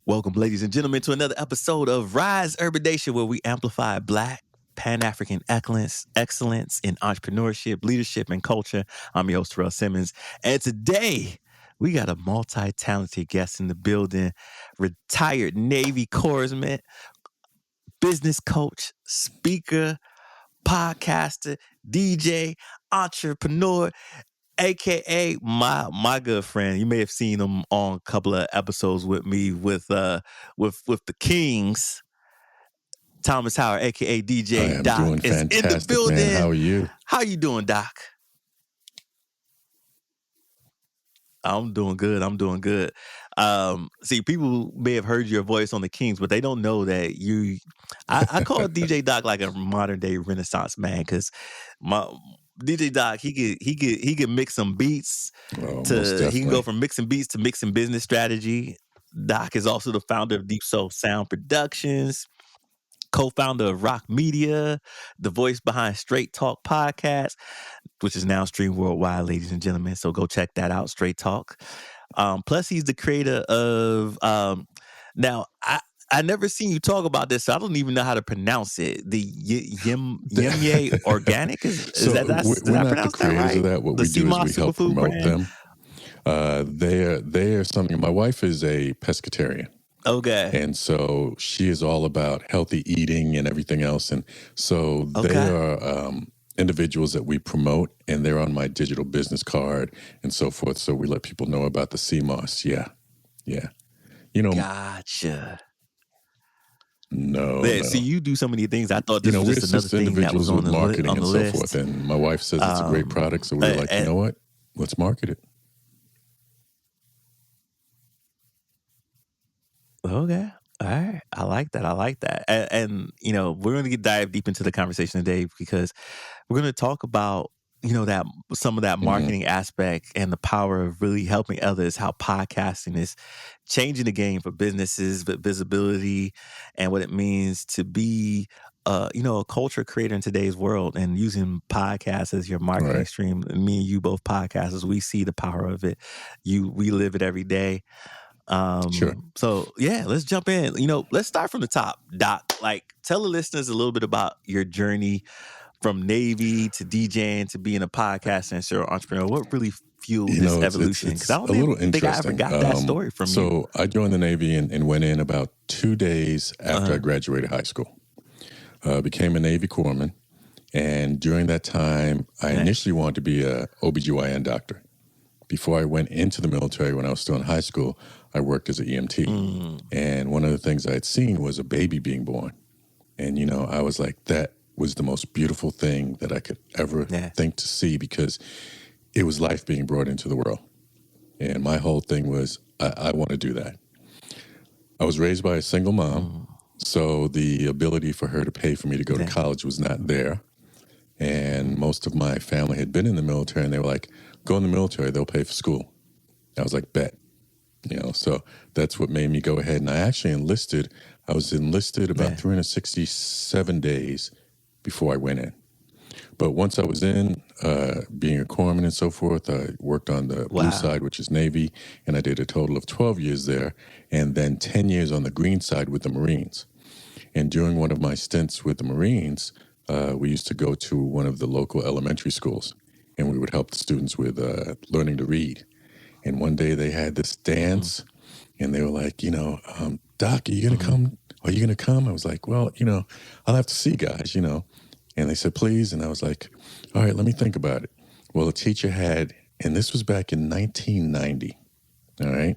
Welcome, ladies and gentlemen, to another episode of Rise Urban Nation, where we amplify Black Pan-African excellence in entrepreneurship, leadership, and culture. I'm your host, Taryell Simmons. And today, we got a multi-talented guest in the building, retired Navy corpsman, business coach, speaker, podcaster, DJ, entrepreneur, AKA my good friend. You may have seen him on a couple of episodes with me with the Kings. Thomas Howard, AKA DJ Doc, doing is fantastic, in the building. Man. How are you? How you doing, Doc? I'm doing good. See, people may have heard your voice on the Kings, but they don't know that you. I call DJ Doc like a modern day Renaissance man, because my DJ Doc, he could mix some beats he can go from mixing beats to mixing business strategy. Doc is also the founder of Deep Soul Sound Productions, co-founder of R.O.C Media, the voice behind Straight Talk Podcast, which is now streamed worldwide, ladies and gentlemen. So go check that out, Straight Talk. Plus, he's the creator of now I never seen you talk about this, so I don't even know how to pronounce it. The Yemayá Organic is that we're not the creators of that. What we do is we help promote them. They're something. My wife is a pescatarian. Okay. And so she is all about healthy eating and everything else. And so they are individuals that we promote, and they're on my digital business card and so forth. So we let people know about the CMOS. Yeah. You know. Gotcha. No. See, you do so many things. I thought this was just another thing that was on the marketing on the and list. So forth. And my wife says it's a great product, so we're like, you know what? Let's market it. Okay. All right. I like that. And you know, we're going to dive deep into the conversation today, because we're going to talk about, you know, that some of that marketing aspect and the power of really helping others, how podcasting is changing the game for businesses, but visibility, and what it means to be you know, a culture creator in today's world, and using podcasts as your marketing stream. Me and you both podcasters, we see the power of it. We live it every day. Sure. So yeah, let's jump in. You know, let's start from the top. Doc, like, tell the listeners a little bit about your journey from Navy to DJing to being a podcaster and serial entrepreneur. What really fueled this evolution? Because I don't think I ever got that story from you. So I joined the Navy and went in about 2 days after I graduated high school. Became a Navy corpsman. And during that time, I initially wanted to be a OBGYN doctor. Before I went into the military, when I was still in high school, I worked as an EMT. And one of the things I had seen was a baby being born. And, you know, I was like, that was the most beautiful thing that I could ever think to see, because it was life being brought into the world. And my whole thing was, I want to do that. I was raised by a single mom, so the ability for her to pay for me to go to college was not there. And most of my family had been in the military, and they were like, go in the military, they'll pay for school. I was like, bet. You know, so that's what made me go ahead. And I actually enlisted. I was enlisted about 367 days before I went in. But once I was in, being a corpsman and so forth, I worked on the blue side, which is Navy, and I did a total of 12 years there, and then 10 years on the green side with the Marines. And during one of my stints with the Marines, we used to go to one of the local elementary schools, and we would help the students with learning to read. And one day they had this dance, and they were like, you know, Doc, are you going to come? Are you going to come? I was like, well, you know, I'll have to see, guys, you know. And they said, please. And I was like, all right, let me think about it. Well, the teacher had, and this was back in 1990, all right?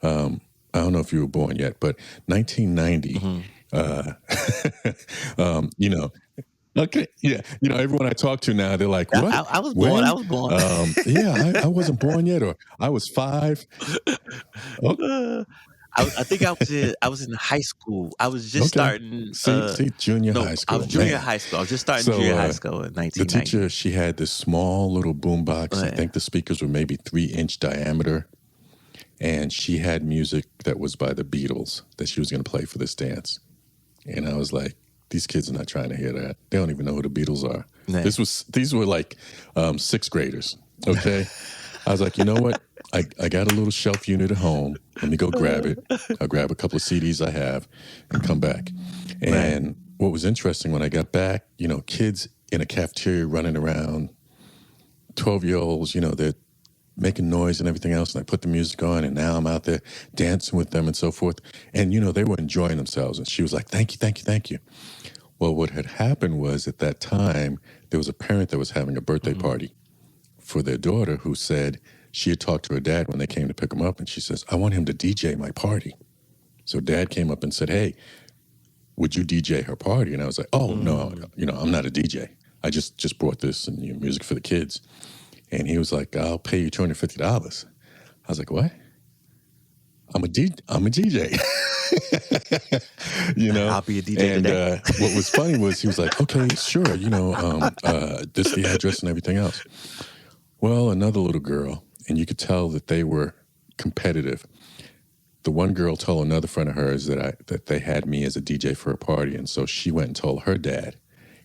I don't know if you were born yet, but 1990, you know, okay, yeah. You know, everyone I talk to now, they're like, what? I was born. I was born. I wasn't born yet, or I was 5. Okay. I think I was in high school. I was just starting. Junior high school. I was junior high school. I was just starting junior high school in 1990. The teacher, she had this small little boom box. I think the speakers were maybe 3-inch diameter. And she had music that was by the Beatles that she was going to play for this dance. And I was like, these kids are not trying to hear that. They don't even know who the Beatles are. These were like 6th graders. Okay. I was like, you know what? I got a little shelf unit at home. Let me go grab it. I'll grab a couple of CDs I have and come back. Right. And what was interesting when I got back, kids in a cafeteria running around, 12-year-olds, they're making noise and everything else. And I put the music on, and now I'm out there dancing with them and so forth. And, they were enjoying themselves. And she was like, thank you, thank you, thank you. Well, what had happened was at that time, there was a parent that was having a birthday party for their daughter who said she had talked to her dad when they came to pick him up. And she says, I want him to DJ my party. So dad came up and said, hey, would you DJ her party? And I was like, oh, no, I'm not a DJ. I just brought this and music for the kids. And he was like, I'll pay you $250. I was like, what? I'm a DJ. I'll be a DJ and today. What was funny was he was like, okay, sure, this is the address and everything else. Well, another little girl, and you could tell that they were competitive. The one girl told another friend of hers that they had me as a DJ for a party, and so she went and told her dad,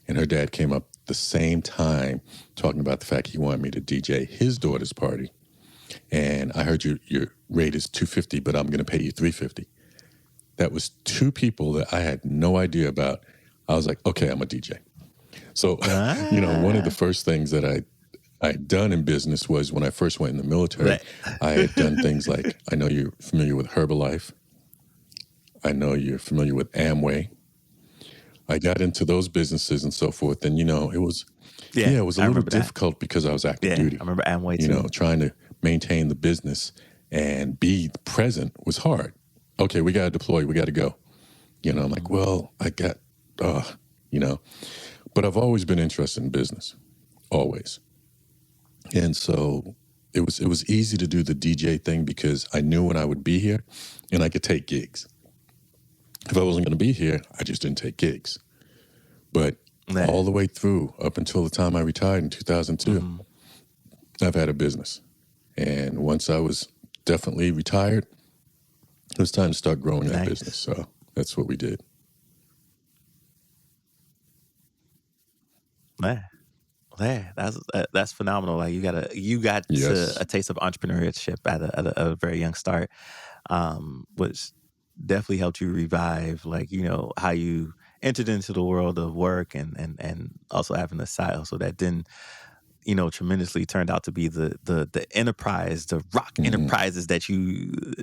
and her dad came up the same time talking about the fact he wanted me to DJ his daughter's party. And I heard your rate is $250, but I'm going to pay you $350. That was two people that I had no idea about. I was like, okay, I'm a DJ. So, one of the first things that I'd done in business was when I first went in the military, Right. I had done things like, I know you're familiar with Herbalife. I know you're familiar with Amway. I got into those businesses and so forth. And, it was, it was a little difficult because I was active duty. I remember Amway too. Trying to maintain the business and be present was hard. Okay, we got to deploy. We got to go. I'm like, well, I got, but I've always been interested in business, always. And so it was easy to do the DJ thing because I knew when I would be here and I could take gigs. If I wasn't going to be here, I just didn't take gigs. But all the way through, up until the time I retired in 2002, I've had a business. And once I was definitely retired, it was time to start growing that business. So that's what we did. That's phenomenal. Like you got to a taste of entrepreneurship at a very young start, which definitely helped you revive, how you entered into the world of work and also having a side hustle that then, tremendously turned out to be the enterprise, the rock enterprises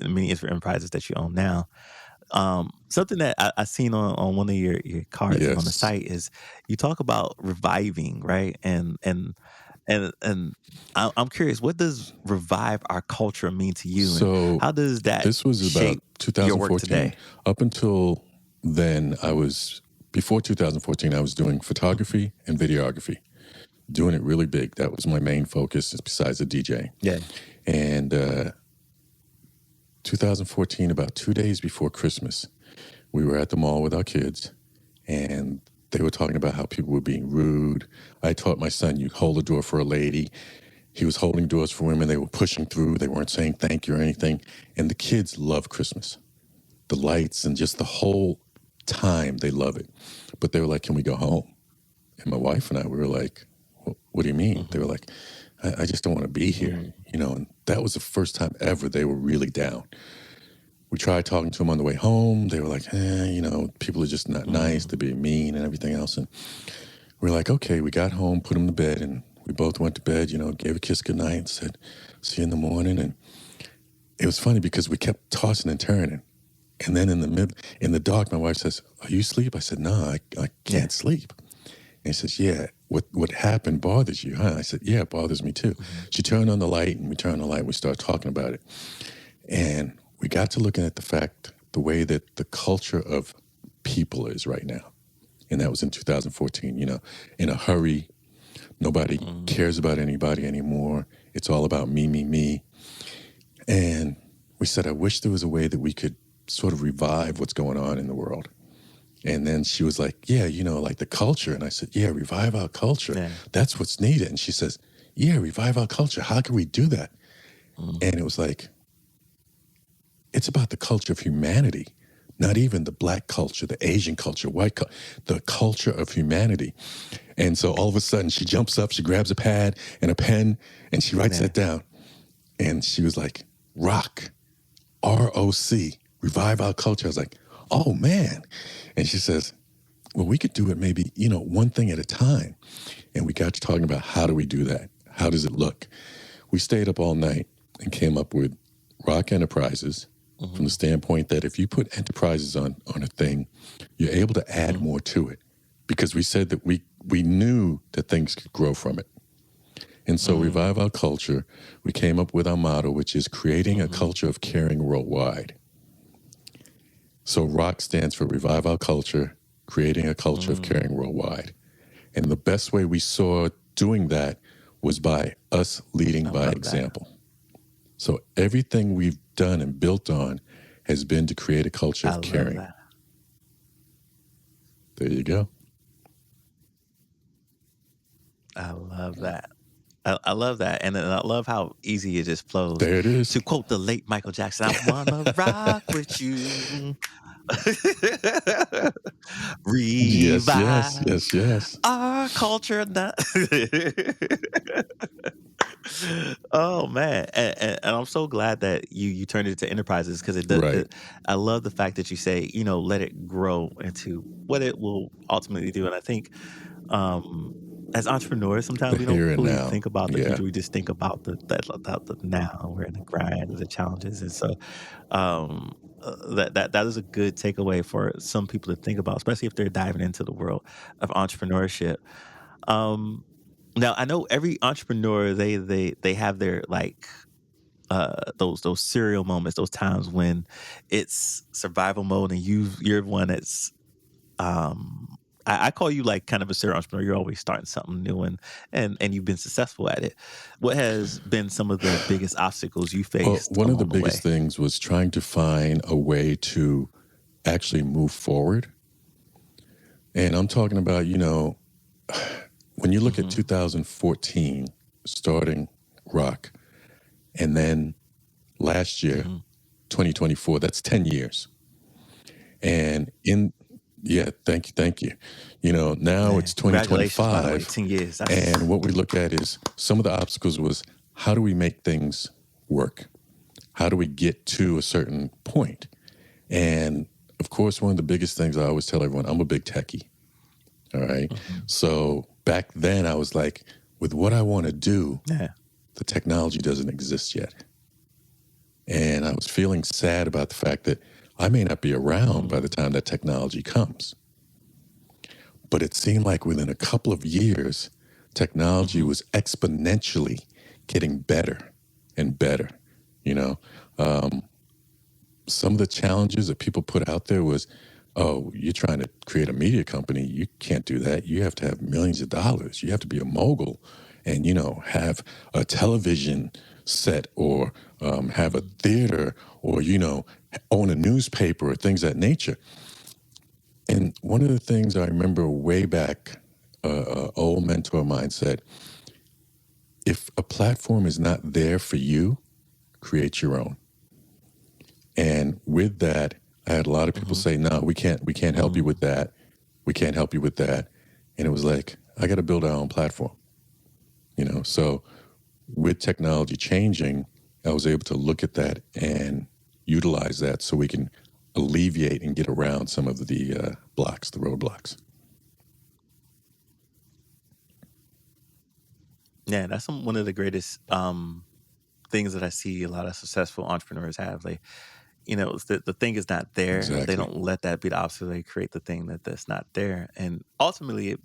many enterprises that you own now. Something that I seen on one of your cards on the site is you talk about reviving, right? And I'm curious, what does revive our culture mean to you? So and how does that this was about 2014. your work today? Up until then, before 2014, I was doing photography and videography, doing it really big. That was my main focus besides the DJ. Yeah. And 2014, about 2 days before Christmas, we were at the mall with our kids, and they were talking about how people were being rude. I taught my son, you hold a door for a lady. He was holding doors for women. They were pushing through. They weren't saying thank you or anything. And the kids love Christmas. The lights and just the whole time, they love it. But they were like, can we go home? And my wife and I, we were like, what do you mean? They were like, I just don't want to be here. And that was the first time ever they were really down. We tried talking to them on the way home. They were like, people are just not nice, they're being mean and everything else. And we were like, okay, we got home, put them to bed, and we both went to bed, gave a kiss goodnight and said, see you in the morning. And it was funny because we kept tossing and turning. And then in the dark, my wife says, are you asleep? I said, no, I can't sleep. And she says, yeah, what happened bothers you, huh? I said, yeah, it bothers me too. She turned on the light, and we turned on the light, and we started talking about it. And we got to looking at the way that the culture of people is right now. And that was in 2014, in a hurry. Nobody cares about anybody anymore. It's all about me, me, me. And we said, I wish there was a way that we could sort of revive what's going on in the world. And then she was like, yeah, like the culture. And I said, yeah, revive our culture. Yeah. That's what's needed. And she says, yeah, revive our culture. How can we do that? And it was like, it's about the culture of humanity, not even the Black culture, the Asian culture, the culture of humanity. And so all of a sudden she jumps up, she grabs a pad and a pen, and she writes that down. And she was like, rock, R.O.C, revive our culture. I was like, oh man. And she says, well, we could do it maybe, one thing at a time. And we got to talking about how do we do that? How does it look? We stayed up all night and came up with Rock Enterprises from the standpoint that if you put enterprises on a thing, you're able to add more to it, because we said that we knew that things could grow from it. And so Revive Our Culture, we came up with our motto, which is creating a culture of caring worldwide. So ROC stands for Revive Our Culture, creating a culture of caring worldwide. And the best way we saw doing that was by us leading by example. So everything we've done and built on has been to create a culture of caring. There you go. I love that. I love that. And I love how easy it just flows. There it is. To quote the late Michael Jackson, I wanna rock with you. Revive Yes. our culture. Oh man, and I'm so glad that you turned it into enterprises, because it does. Right. I love the fact that you say, let it grow into what it will ultimately do. And I think, as entrepreneurs, sometimes The we don't here and fully now. think about the Yeah. future. We just think about the now. We're in the grind of the challenges, and so that is a good takeaway for some people to think about, especially if they're diving into the world of entrepreneurship. Um, Now I know every entrepreneur, they have their like those serial moments, those times when it's survival mode, and you're one that's I call you like kind of a serial entrepreneur. You're always starting something new, and you've been successful at it. What has been some of the biggest obstacles you Well, faced one of the along the biggest way? things was trying to find a way to actually move forward. And I'm talking about, when you look at 2014, starting Rock, and then last year, 2024, that's 10 years. And thank you. Now it's Man, congratulations, by the way, 2025. 10 years. That's And what we look at is some of the obstacles was, how do we make things work? How do we get to a certain point? And of course, one of the biggest things I always tell everyone, I'm a big techie. All right. So back then I was like, with what I want to do, yeah. the technology doesn't exist yet. And I was feeling sad about the fact that I may not be around by the time that technology comes. But it seemed like within a couple of years, technology was exponentially getting better and better. You know, some of the challenges that people put out there was, oh, you're trying to create a media company. You can't do that. You have to have millions of dollars. You have to be a mogul and, have a television set, or have a theater, or, own a newspaper, or things of that nature. And one of the things I remember way back, old mentor of mine said, if a platform is not there for you, create your own. And with that, I had a lot of people say, no, we can't help you with that. We can't help you with that. And it was like, I got to build our own platform, So with technology changing, I was able to look at that and utilize that so we can alleviate and get around some of the the roadblocks. Yeah, that's one of the greatest things that I see a lot of successful entrepreneurs have. It's the thing is not there. They Exactly. don't let that be the obstacle. They create the thing that's not there. And ultimately it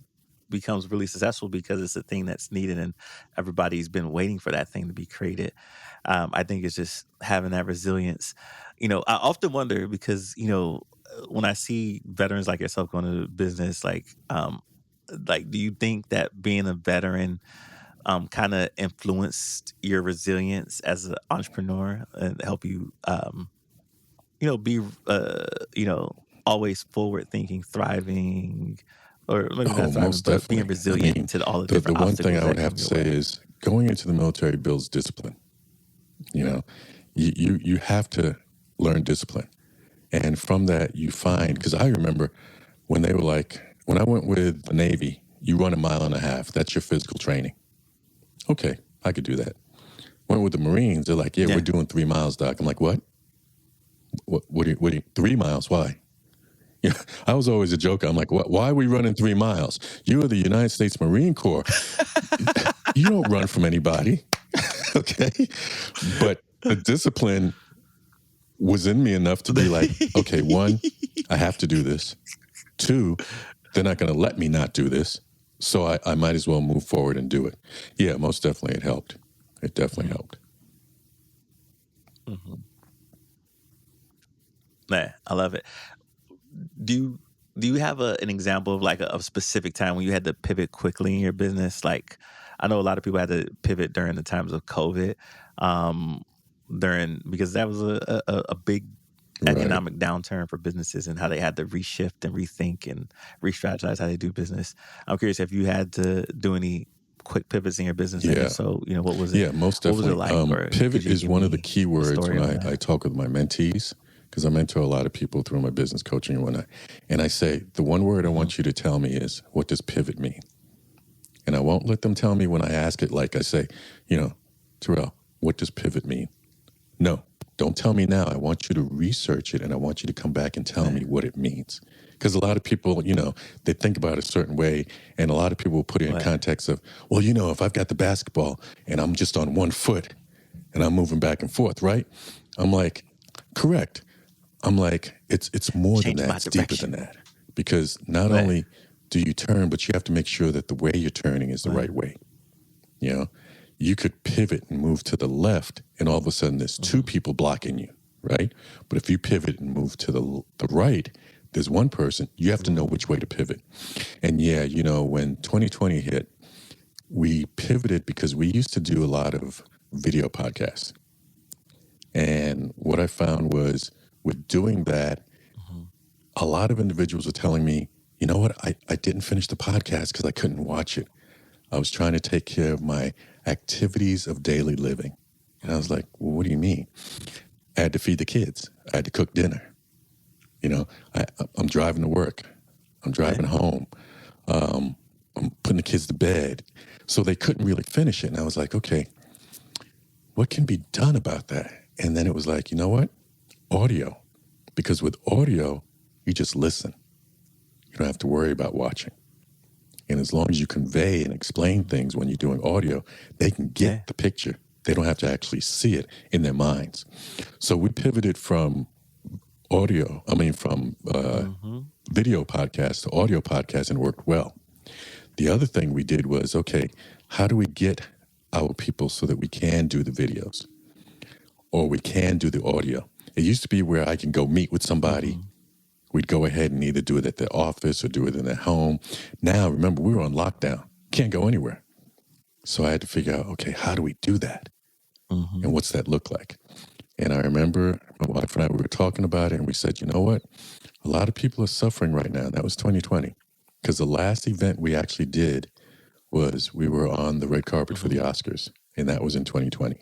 becomes really successful because it's the thing that's needed, and everybody's been waiting for that thing to be created. I think it's just having that resilience. I often wonder because, when I see veterans like yourself going into business, do you think that being a veteran kind of influenced your resilience as an entrepreneur and help you, be, always forward thinking, thriving, or maybe Oh, not thriving, most but being definitely. I resilient mean, to all the the different one thing obstacles I would that have come to your say way? is going into the military builds discipline. You know, you have to learn discipline. And from that, you find, because I remember when they were like, when I went with the Navy, you run a mile and a half. That's your physical training. Okay, I could do that. Went with the Marines. They're like, yeah, Yeah. we're doing 3 miles, Doc. I'm like, what? What do you 3 miles? Why? Yeah, I was always a joker. I'm like, why are we running 3 miles? You are the United States Marine Corps. You don't run from anybody. Okay. But the discipline was in me enough to be like, okay, 1, I have to do this. 2, they're not going to let me not do this. So I might as well move forward and do it. Yeah, most definitely it helped. It definitely helped. Mm-hmm. Man, I love it. Do you have an example of like a specific time when you had to pivot quickly in your business? Like, I know a lot of people had to pivot during the times of COVID, because that was a big economic downturn for businesses and how they had to reshift and rethink and re-strategize how they do business. I'm curious if you had to do any quick pivots in your business, and if so, what was it? Yeah, most What was definitely. it like? Or Pivot is one of the key words story when on that? I talk with my mentees, because I mentor a lot of people through my business coaching and whatnot. And I say, the one word I want you to tell me is, what does pivot mean? And I won't let them tell me when I ask it, like I say, Taryell, what does pivot mean? No, don't tell me now. I want you to research it, and I want you to come back and tell me what it means. Because a lot of people, they think about it a certain way, and a lot of people will put it in context of, well, if I've got the basketball and I'm just on one foot and I'm moving back and forth, right? I'm like, correct. I'm like, it's more than that. It's deeper than that. Because not only do you turn, but you have to make sure that the way you're turning is the right way. You could pivot and move to the left, and all of a sudden there's 2 people blocking you, right? But if you pivot and move to the right, there's 1 person. You have to know which way to pivot. And yeah, when 2020 hit, we pivoted because we used to do a lot of video podcasts. And what I found was, with doing that, a lot of individuals are telling me, you know what, I didn't finish the podcast because I couldn't watch it. I was trying to take care of my activities of daily living. And I was like, well, what do you mean? I had to feed the kids. I had to cook dinner. I'm driving to work. I'm driving home. I'm putting the kids to bed. So they couldn't really finish it. And I was like, okay, what can be done about that? And then it was like, you know what? Audio. Because with audio, you just listen. You don't have to worry about watching. And as long as you convey and explain things when you're doing audio, they can get the picture. They don't have to actually see it in their minds. So we pivoted from video podcast to audio podcast, and worked well. The other thing we did was, okay, how do we get our people so that we can do the videos or we can do the audio? It used to be where I can go meet with somebody. We'd go ahead and either do it at their office or do it in their home. Now, remember, we were on lockdown. Can't go anywhere. So I had to figure out, okay, how do we do that? And what's that look like? And I remember my wife and I, we were talking about it, and we said, you know what? A lot of people are suffering right now. And that was 2020. Because the last event we actually did was we were on the red carpet for the Oscars, and that was in 2020.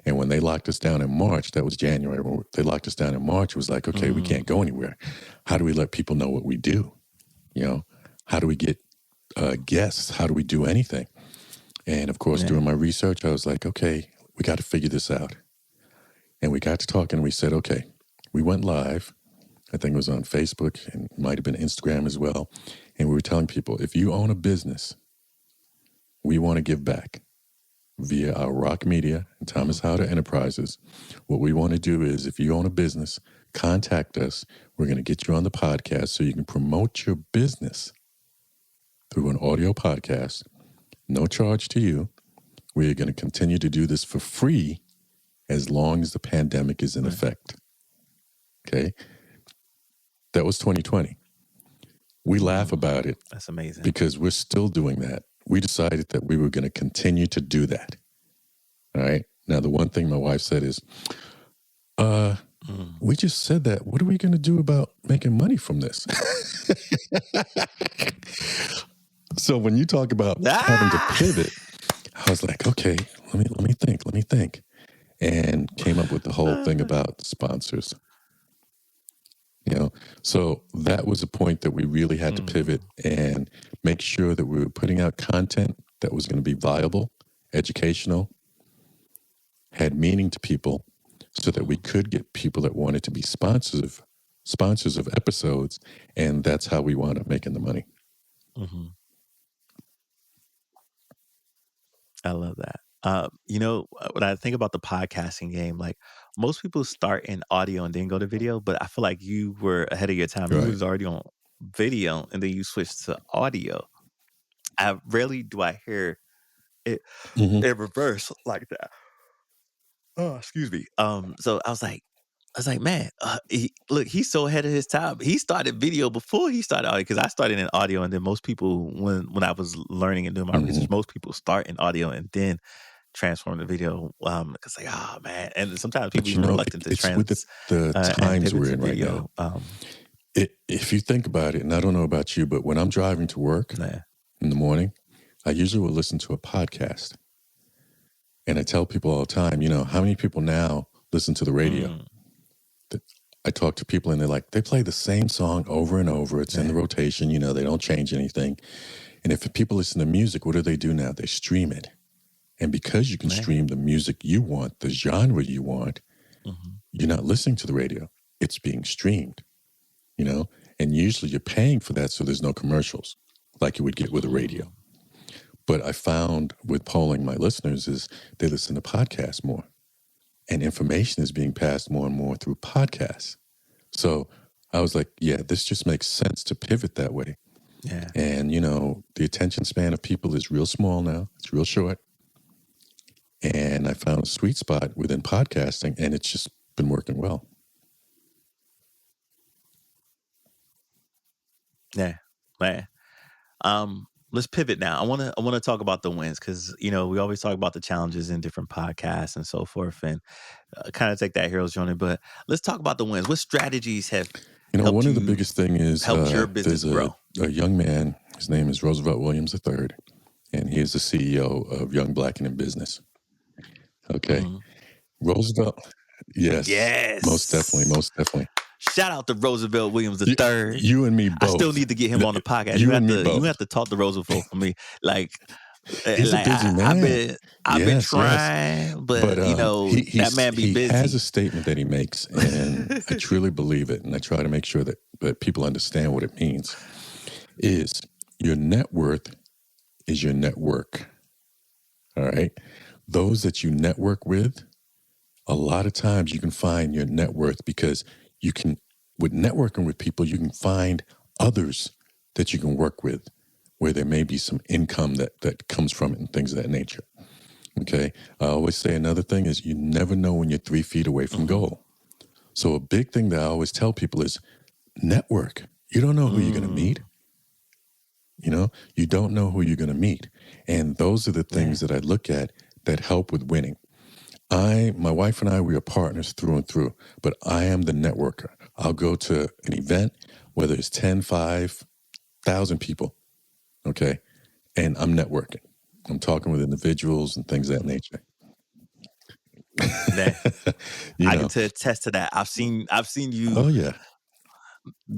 And when they locked us down in March, that was January. When they locked us down in March, it was like, okay, we can't go anywhere. How do we let people know what we do? How do we get guests? How do we do anything? And of course, doing my research, I was like, okay, we got to figure this out. And we got to talking, and we said, okay, we went live. I think it was on Facebook, and it might have been Instagram as well. And we were telling people, if you own a business, we want to give back. Via our R.O.C Media and Thomas Howder Enterprises. What we want to do is, if you own a business, contact us. We're going to get you on the podcast so you can promote your business through an audio podcast. No charge to you. We're going to continue to do this for free as long as the pandemic is in effect. Okay? That was 2020. We laugh about it. That's amazing. Because we're still doing that. We decided that we were going to continue to do that. All right. Now, the one thing my wife said is, we just said that. What are we going to do about making money from this? So when you talk about having to pivot, I was like, okay, let me think, and came up with the whole thing about sponsors. So that was a point that we really had to pivot and make sure that we were putting out content that was going to be viable, educational, had meaning to people so that we could get people that wanted to be sponsors of episodes, and that's how we wound up making the money. Mm-hmm. I love that. When I think about the podcasting game, like most people start in audio and then go to video, but I feel like you were ahead of your time. You Right. was already on video and then you switched to audio. I rarely do I hear it Mm-hmm. in reverse like that. Oh, excuse me. So I was like, man, he's so ahead of his time. He started video before he started audio because I started in audio, and then most people, when I was learning and doing my research, most people start in audio and then transform the video. Because like, oh man, and sometimes people But even reluctant to it's with the and times pivot we're to in right now. video. If you think about it, and I don't know about you, but when I'm driving to work in the morning, I usually will listen to a podcast. And I tell people all the time, how many people now listen to the radio? I talk to people and they're like, they play the same song over and over. It's in the rotation, they don't change anything. And if people listen to music, what do they do now? They stream it. And because you can stream the music you want, the genre you want, you're not listening to the radio. It's being streamed, and usually you're paying for that so there's no commercials like you would get with a radio. But I found with polling my listeners is they listen to podcasts more, and information is being passed more and more through podcasts. So I was like, yeah, this just makes sense to pivot that way. Yeah. And, the attention span of people is real small now. It's real short. And I found a sweet spot within podcasting, and it's just been working well. Yeah, man. Let's pivot now. I want to talk about the wins because we always talk about the challenges in different podcasts and so forth, and kind of take that hero's journey. But let's talk about the wins. What strategies have one of the biggest thing is helped your business grow? A young man. His name is Roosevelt Williams III, and he is the CEO of Young Black and in Business. Okay, Roosevelt. Yes, most definitely. Shout out to Roosevelt Williams III. You and me both. I still need to get him on the podcast. You have to talk to Roosevelt for me. Like, he's a busy man. I've been trying, but that man be busy. He has a statement that he makes, and I truly believe it, and I try to make sure that people understand what it means. Is your net worth is your network. All right? Those that you network with, a lot of times you can find your net worth because with networking with people, you can find others that you can work with where there may be some income that comes from it and things of that nature. Okay. I always say another thing is you never know when you're 3 feet away from goal. So a big thing that I always tell people is network. You don't know who you're going to meet. You don't know who you're going to meet. And those are the things that I look at that help with winning. My wife and I, we are partners through and through, but I am the networker. I'll go to an event, whether it's 10, 5,000 people, okay, and I'm networking. I'm talking with individuals and things of that nature. I can attest to that. I've seen you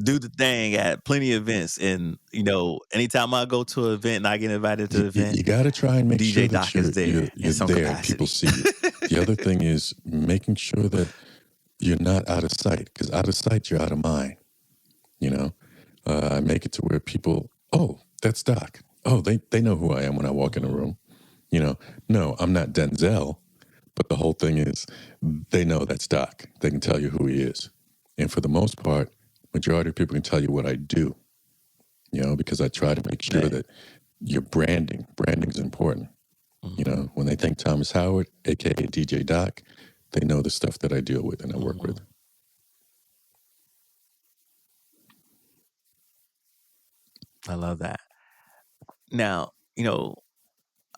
do the thing at plenty of events, and anytime I go to an event and I get invited to an event, you got to try and make DJ sure Doc that you're is there in some there. capacity. People see you. The other thing is making sure that you're not out of sight, because out of sight you're out of mind. I make it to where people, oh, that's Doc. Oh, they know who I am when I walk in a room. No, I'm not Denzel, but the whole thing is they know that's Doc. They can tell you who he is, and for the most part, majority of people can tell you what I do. Because I try to make sure that your branding is important. When they think Thomas Howard, aka DJ Doc, they know the stuff that I deal with and I work with. I love that. Now,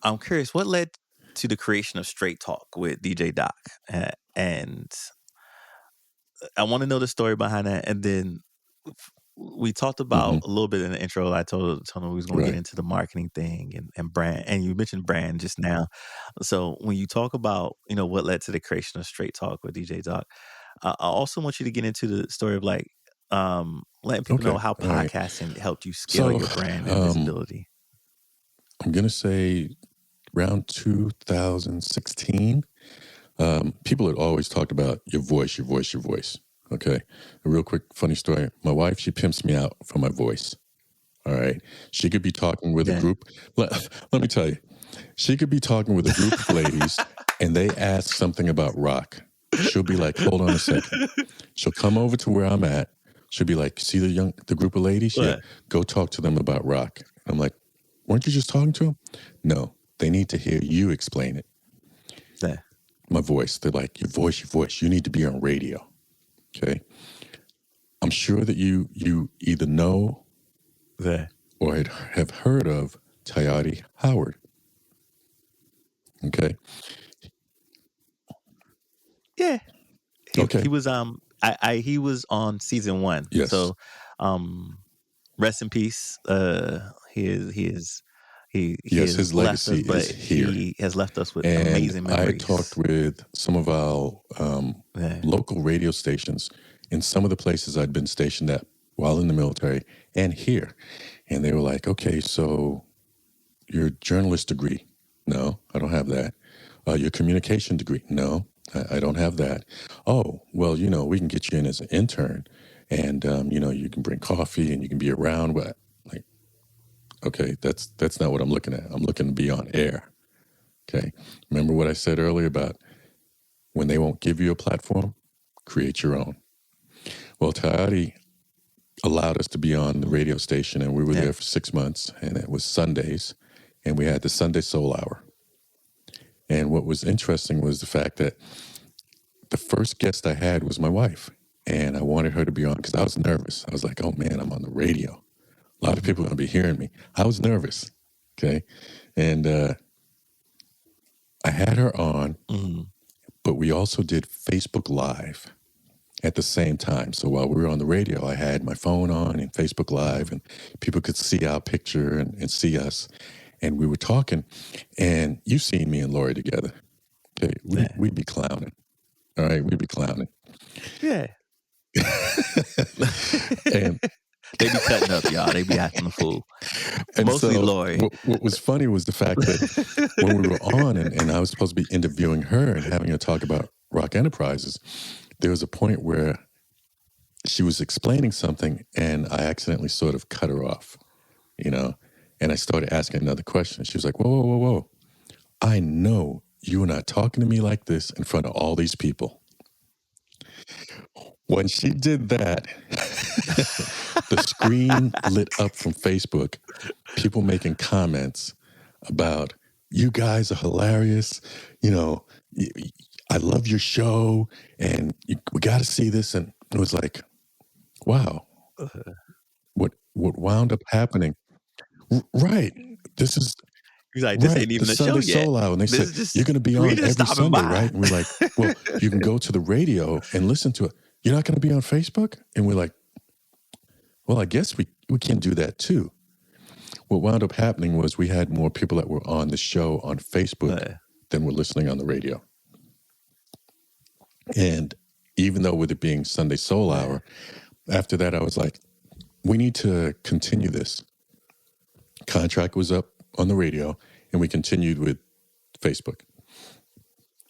I'm curious, what led to the creation of Straight Talk with DJ Doc? And I want to know the story behind that. And then we talked about a little bit in the intro. I told him we was going to get into the marketing thing and brand. And you mentioned brand just now. So when you talk about, what led to the creation of Straight Talk with DJ Doc, I also want you to get into the story of letting people know how podcasting helped you scale your brand and visibility. I'm going to say around 2016, people had always talked about your voice, your voice, your voice. Okay. A real quick funny story. My wife, she pimps me out for my voice. All right. She could be talking with a group. Let me tell you, she could be talking with a group of ladies and they ask something about rock. She'll be like, hold on a second. She'll come over to where I'm at. She'll be like, see the group of ladies? What? Yeah. Go talk to them about rock. I'm like, weren't you just talking to them? No, they need to hear you explain it. Yeah. My voice. They're like, your voice. You need to be on radio. Okay. I'm sure that you either know or have heard of Taryell Howard. Okay. Yeah. Okay. He was he was on season 1. Yes. So rest in peace. His legacy left us, but is here. he has left us with and amazing memories. I talked with some of our local radio stations in some of the places I'd been stationed at while in the military and here. And they were like, okay, so your journalist degree? No, I don't have that. Your communication degree? No, I don't have that. Oh, well, we can get you in as an intern and, you can bring coffee and you can be around. But like, okay, that's not what I'm looking at. I'm looking to be on air. Okay. Remember what I said earlier about when they won't give you a platform, create your own. Well, Taryell allowed us to be on the radio station and we were there for 6 months and it was Sundays and we had the Sunday Soul Hour. And what was interesting was the fact that the first guest I had was my wife and I wanted her to be on because I was nervous. I was like, oh man, I'm on the radio. A lot of people are going to be hearing me. I was nervous. Okay. And I had her on, but we also did Facebook Live at the same time. So while we were on the radio, I had my phone on and Facebook Live and people could see our picture and see us. And we were talking and you've seen me and Lori together. Okay. We'd be clowning. All right. We'd be clowning. Yeah. And they be cutting up, y'all. They be acting a fool. And mostly so Lori. What was funny was the fact that when we were on and I was supposed to be interviewing her and having her talk about Rock Enterprises, there was a point where she was explaining something and I accidentally sort of cut her off, and I started asking another question. She was like, whoa. I know you are not talking to me like this in front of all these people. When she did that, the screen lit up from Facebook, people making comments about, you guys are hilarious, I love your show, and we got to see this. And it was like, wow, what wound up happening? Right. This is... He's like, this ain't even the a show Sunday yet. Soul Hour. And they said, you're going to be on every Sunday, right? And we're like, well, you can go to the radio and listen to it. You're not going to be on Facebook? And we're like, well, I guess we can do that too. What wound up happening was we had more people that were on the show on Facebook than were listening on the radio. And even though with it being Sunday Soul Hour, after that, I was like, we need to continue this. Contract was up on the radio and we continued with Facebook.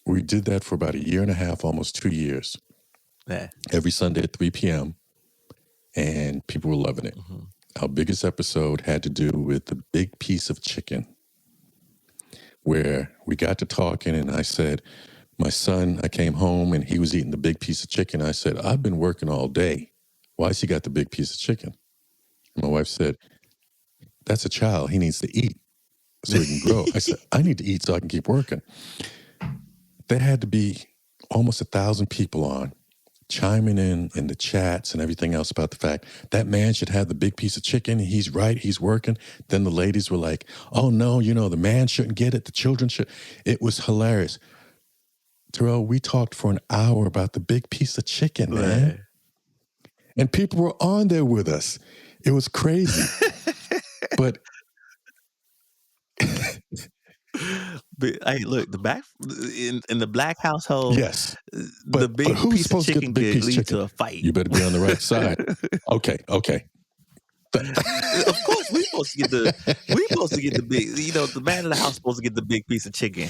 We did that for about 1.5 years, almost 2 years. Every Sunday at 3 p.m. and people were loving it. Our biggest episode had to do with the big piece of chicken, where we got to talking and I said, my son, I came home and he was eating the big piece of chicken. I said, I've been working all day. Why has he got the big piece of chicken? And my wife said, that's a child. He needs to eat so he can grow. I said, I need to eat so I can keep working. There had to be almost 1,000 people on, chiming in the chats and everything else about the fact that man should have the big piece of chicken. He's right. He's working. Then the ladies were like, oh no, the man shouldn't get it. The children should. It was hilarious. Taryell, we talked for an hour about the big piece of chicken, man. And people were on there with us. It was crazy. But hey, look, in the black household, yes, the big who's piece of chicken could lead to a fight. You better be on the right side. Okay. Of course, we supposed to get the big. The man of the house supposed to get the big piece of chicken.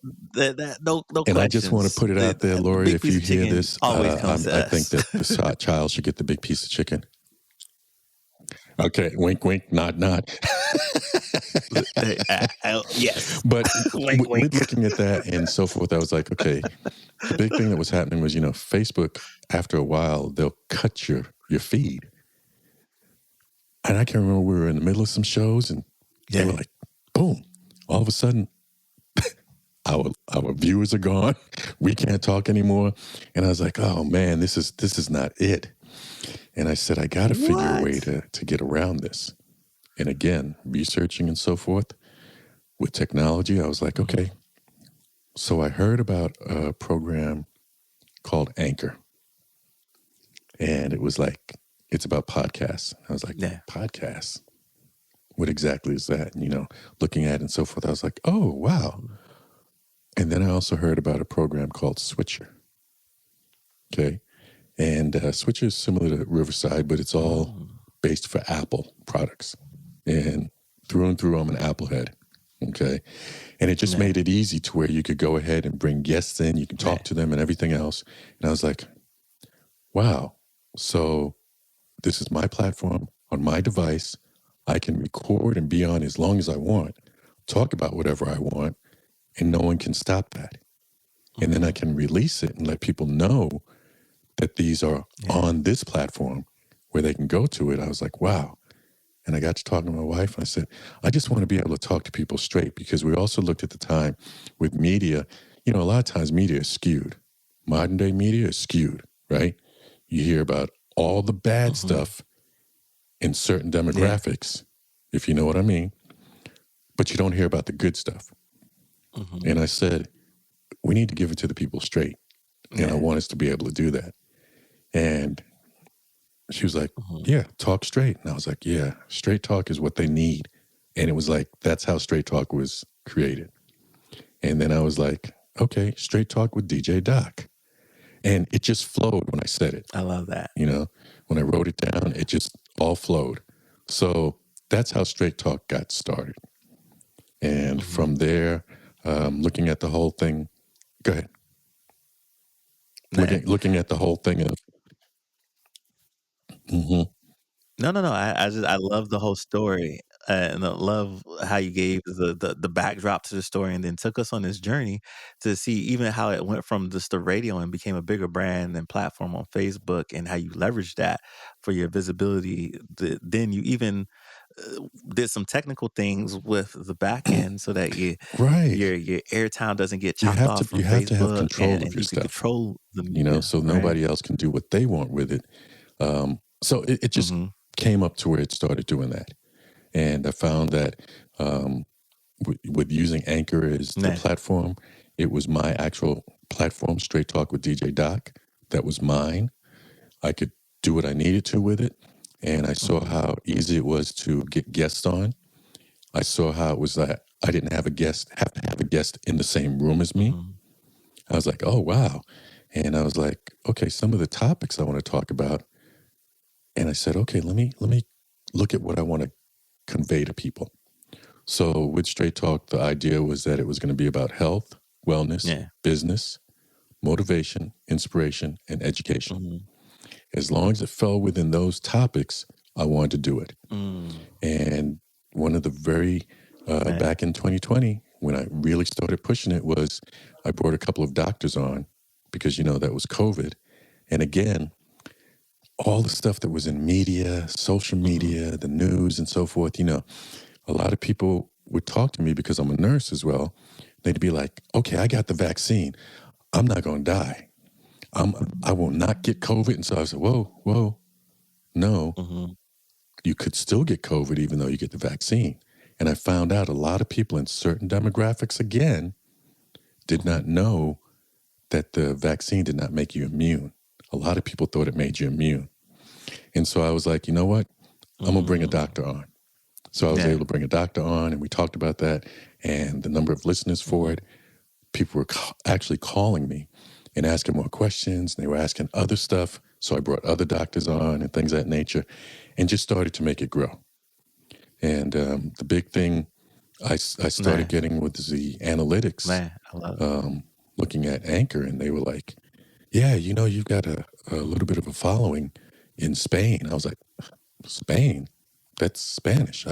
No And I just want to questions. put it out there, The Lori, big if piece you of hear chicken this, always comes to I think us. that the child should get the big piece of chicken. Okay, wink, wink, nod, nod. Yes. But Wink, with wink. looking at that and so forth, I was like, okay, the big thing that was happening was, Facebook, after a while, they'll cut your feed. And I can remember we were in the middle of some shows and they were Yeah. like, boom, all of a sudden, our viewers are gone. We can't talk anymore. And I was like, oh man, this is not it. And I said, I got to figure a way What? to get around this. And again, researching and so forth with technology, I was like, Mhm. okay. So I heard about a program called Anchor. And it was like, it's about podcasts. I was like, Yeah. podcasts? What exactly is that? And, looking at it and so forth, I was like, oh, wow. Mhm. And then I also heard about a program called Switcher. Okay. And Switcher is similar to Riverside, but it's all Mm. based for Apple products. And through, I'm an Apple head. Okay. And it just Yeah. made it easy to where you could go ahead and bring guests in, you can talk Yeah. to them and everything else. And I was like, wow. So this is my platform on my device. I can record and be on as long as I want, talk about whatever I want, and no one can stop that. And then I Mhm. can release it and let people know that these are Yeah. on this platform where they can go to it. I was like, wow. And I got to talk to my wife and I said, I just want to be able to talk to people straight, because we also looked at the time with media. A lot of times media is skewed. Modern day media is skewed, right? You hear about all the bad Mhm. stuff in certain Yeah. demographics, if you know what I mean, but you don't hear about the good stuff. Mhm. And I said, we need to give it to the people straight. And I Yeah. want us to be able to do that. And she was like, Mhm. yeah, talk straight. And I was like, yeah, straight talk is what they need. And it was like, that's how straight talk was created. And then I was like, okay, straight talk with DJ Doc. And it just flowed when I said it. I love that. When I wrote it down, it just all flowed. So that's how straight talk got started. And Mhm. from there, looking at the whole thing, go ahead. Yeah. Looking at the whole thing of, mhm, No. I love the whole story, and I love how you gave the backdrop to the story, and then took us on this journey to see even how it went from just the radio and became a bigger brand and platform on Facebook, and how you leveraged that for your visibility. Then you even did some technical things with the back end so that right. your airtime doesn't get chopped off from You have to have Facebook, control of and your you can stuff, control the media, so right? nobody else can do what they want with it. So it just Mhm. came up to where it started doing that. And I found that with using Anchor as the Yeah. platform, it was my actual platform, Straight Talk with DJ Doc. That was mine. I could do what I needed to with it. And I saw Mhm. how easy it was to get guests on. I saw how it was that I didn't have to have a guest in the same room as me. Mhm. I was like, oh, wow. And I was like, okay, some of the topics I want to talk about. And I said, okay, let me look at what I want to convey to people. So with Straight Talk, the idea was that it was going to be about health, wellness, Yeah. business, motivation, inspiration, and education. Mhm. As long as it fell within those topics, I wanted to do it. Mm. And one of the very, Yeah. back in 2020, when I really started pushing it, was I brought a couple of doctors on because, that was COVID. And again, all the stuff that was in media, social Mhm. media, the news, and so forth, a lot of people would talk to me because I'm a nurse as well. They'd be like, okay, I got the vaccine. I'm not going to die. I will not get COVID. And so I said, whoa, no, Mhm. you could still get COVID even though you get the vaccine. And I found out a lot of people in certain demographics, again, did Mhm. not know that the vaccine did not make you immune. A lot of people thought it made you immune. And so I was like, you know what? I'm going to bring a Mm. doctor on. So I was able Yeah. to bring a doctor on and we talked about that and the number of listeners for Mhm. it. People were actually calling me and asking more questions, and they were asking other stuff. So I brought other doctors on and things of that nature and just started to make it grow. And the big thing I started Man, getting with the analytics, man, I love it. um, looking at Anchor, and they were like, "Yeah, you've got a little bit of a following in Spain." I was like, "Spain? That's Spanish."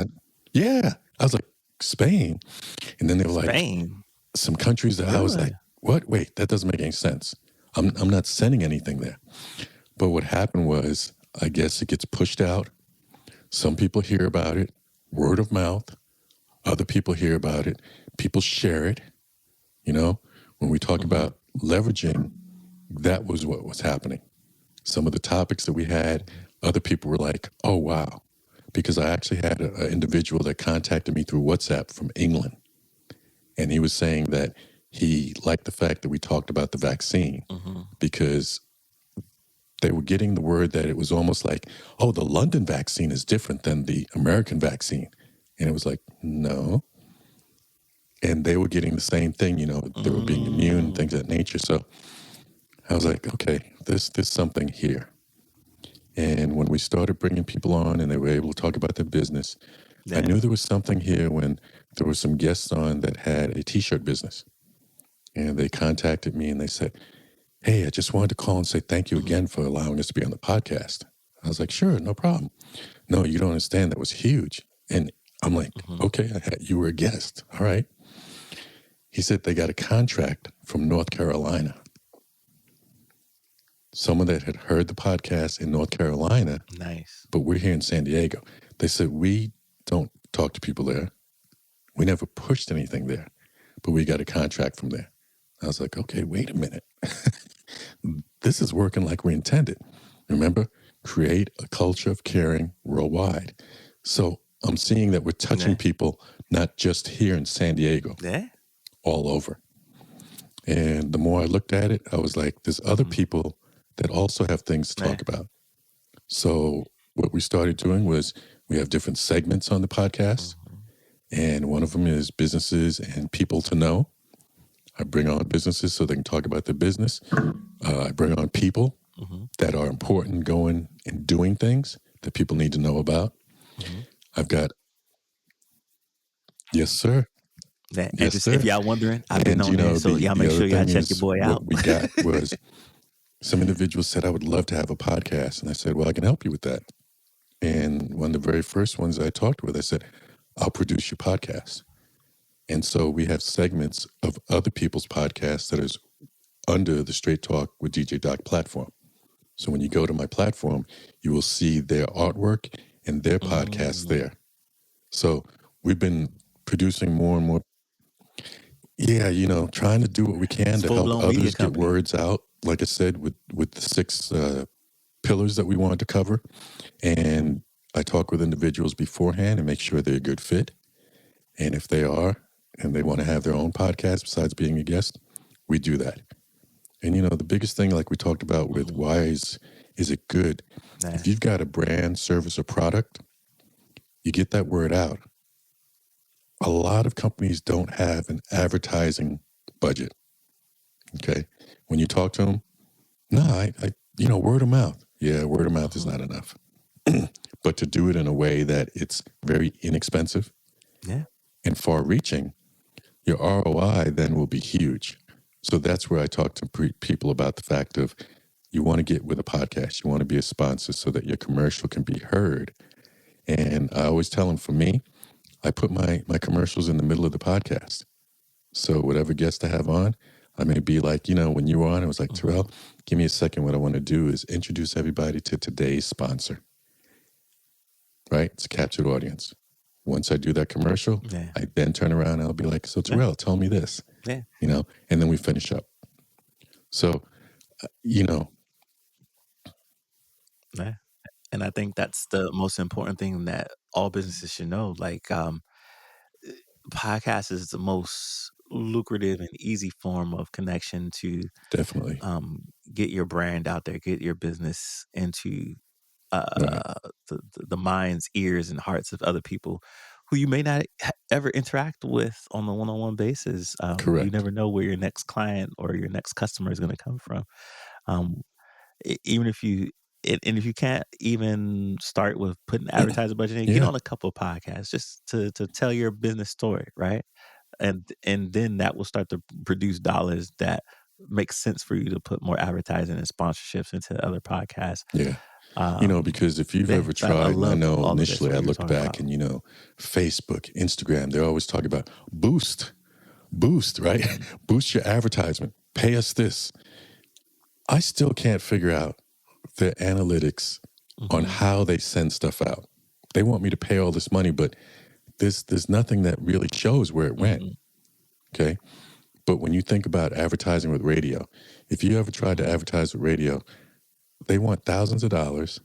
Yeah, I was like, "Spain?" And then they were like, Spain, some countries that I was really? like, "What? Wait, that doesn't make any sense. I'm not sending anything there." But what happened was, I guess it gets pushed out. Some people hear about it, word of mouth. Other people hear about it. People share it. You know, when we talk Hmm. about leveraging, that was what was happening. Some of the topics that we had, other people were like, "Oh, wow." Because I actually had an individual that contacted me through WhatsApp from England. And he was saying that he liked the fact that we talked about the vaccine Hmm. because they were getting the word that it was almost like, "Oh, the London vaccine is different than the American vaccine." And it was like, no. And they were getting the same thing, they were being immune and Mm, things of that nature. So I was like, okay, there's something here. And when we started bringing people on and they were able to talk about their business, I yeah. knew there was something here when there were some guests on that had a t-shirt business. And they contacted me and they said, "Hey, I just wanted to call and say thank you Hmm. again for allowing us to be on the podcast." I was like, "Sure, no problem." "No, you don't understand. That was huge." And I'm like, Hmm. "Okay, you were a guest. All right." He said they got a contract from North Carolina. Someone that had heard the podcast in North Carolina, Nice. but we're here in San Diego. They said, "We don't talk to people there. We never pushed anything there, but we got a contract from there." I was like, "Okay, wait a minute. This is working like we intended." Remember, create a culture of caring worldwide. So I'm seeing that we're touching Yeah. people not just here in San Diego, Yeah. all over. And the more I looked at it, I was like, there's other Hmm. people that also have things to Yeah. talk about. So what we started doing was we have different segments on the podcast, Hmm. and one of them is businesses and people to know. I bring on businesses so they can talk about their business. I bring on people Hmm. that are important going and doing things that people need to know about. Hmm. I've got, yes, sir. Yeah. And Yes, just if sir. y'all wondering, I've been And on there, so y'all the make other sure y'all thing check your is boy what out. we got was some individuals said, "I would love to have a podcast." And I said, "Well, I can help you with that." And one of the very first ones I talked with, I said, "I'll produce your podcast." And so we have segments of other people's podcasts that is under the Straight Talk with DJ Doc platform. So when you go to my platform, you will see their artwork and their podcast Mm, there. So we've been producing more and more. Yeah, trying to do what we can it's to full help blown media others get company. words out. Like I said, with the six pillars that we wanted to cover, and I talk with individuals beforehand and make sure they're a good fit. And if they are, and they want to have their own podcast besides being a guest, we do that. And the biggest thing, like we talked about with Hmm. why is it good? Yeah. If you've got a brand, service, or product, you get that word out. A lot of companies don't have an advertising budget. Okay, when you talk to them, no, word of mouth. Yeah, word of mouth is Hmm. not enough. But to do it in a way that it's very inexpensive Yeah. and far reaching, your ROI then will be huge. So that's where I talk to people about the fact of you want to get with a podcast, you want to be a sponsor so that your commercial can be heard. And I always tell them, for me, I put my commercials in the middle of the podcast. So whatever guest I have on, I may be like, when you were on, it was like, Hmm. "Taryell, give me a second. What I want to do is introduce everybody to today's sponsor," right? It's a captured audience. Once I do that commercial, Yeah. I then turn around and I'll be like, "So Yeah. Taryell, tell me this," Yeah. and then we finish up. So, uh, you know, Yeah. And I think that's the most important thing that all businesses should know. Like, podcast is the most lucrative and easy form of connection to definitely. um, get your brand out there, get your business into Right. the minds, ears, and hearts of other people who you may not ever interact with on a one-on-one basis. You Correct. never know where your next client or your next customer is going to come from. Um, even if you and if you can't even start with putting advertising budget in, get Yeah. on a couple of podcasts just to tell your business story, right? And then that will start to produce dollars that make sense for you to put more advertising and sponsorships into other podcasts. Yeah. Because if you've ever So I tried, and I love know all of this, initially what I you were looked talking back about. and, Facebook, Instagram, they're always talking about boost, right? Boost your advertisement, pay us this. I still can't figure out the analytics on how they send stuff out. They want me to pay all this money, but there's nothing that really shows where it went. Okay. But when you think about advertising with radio, if you ever tried to advertise with radio, they want thousands of dollars.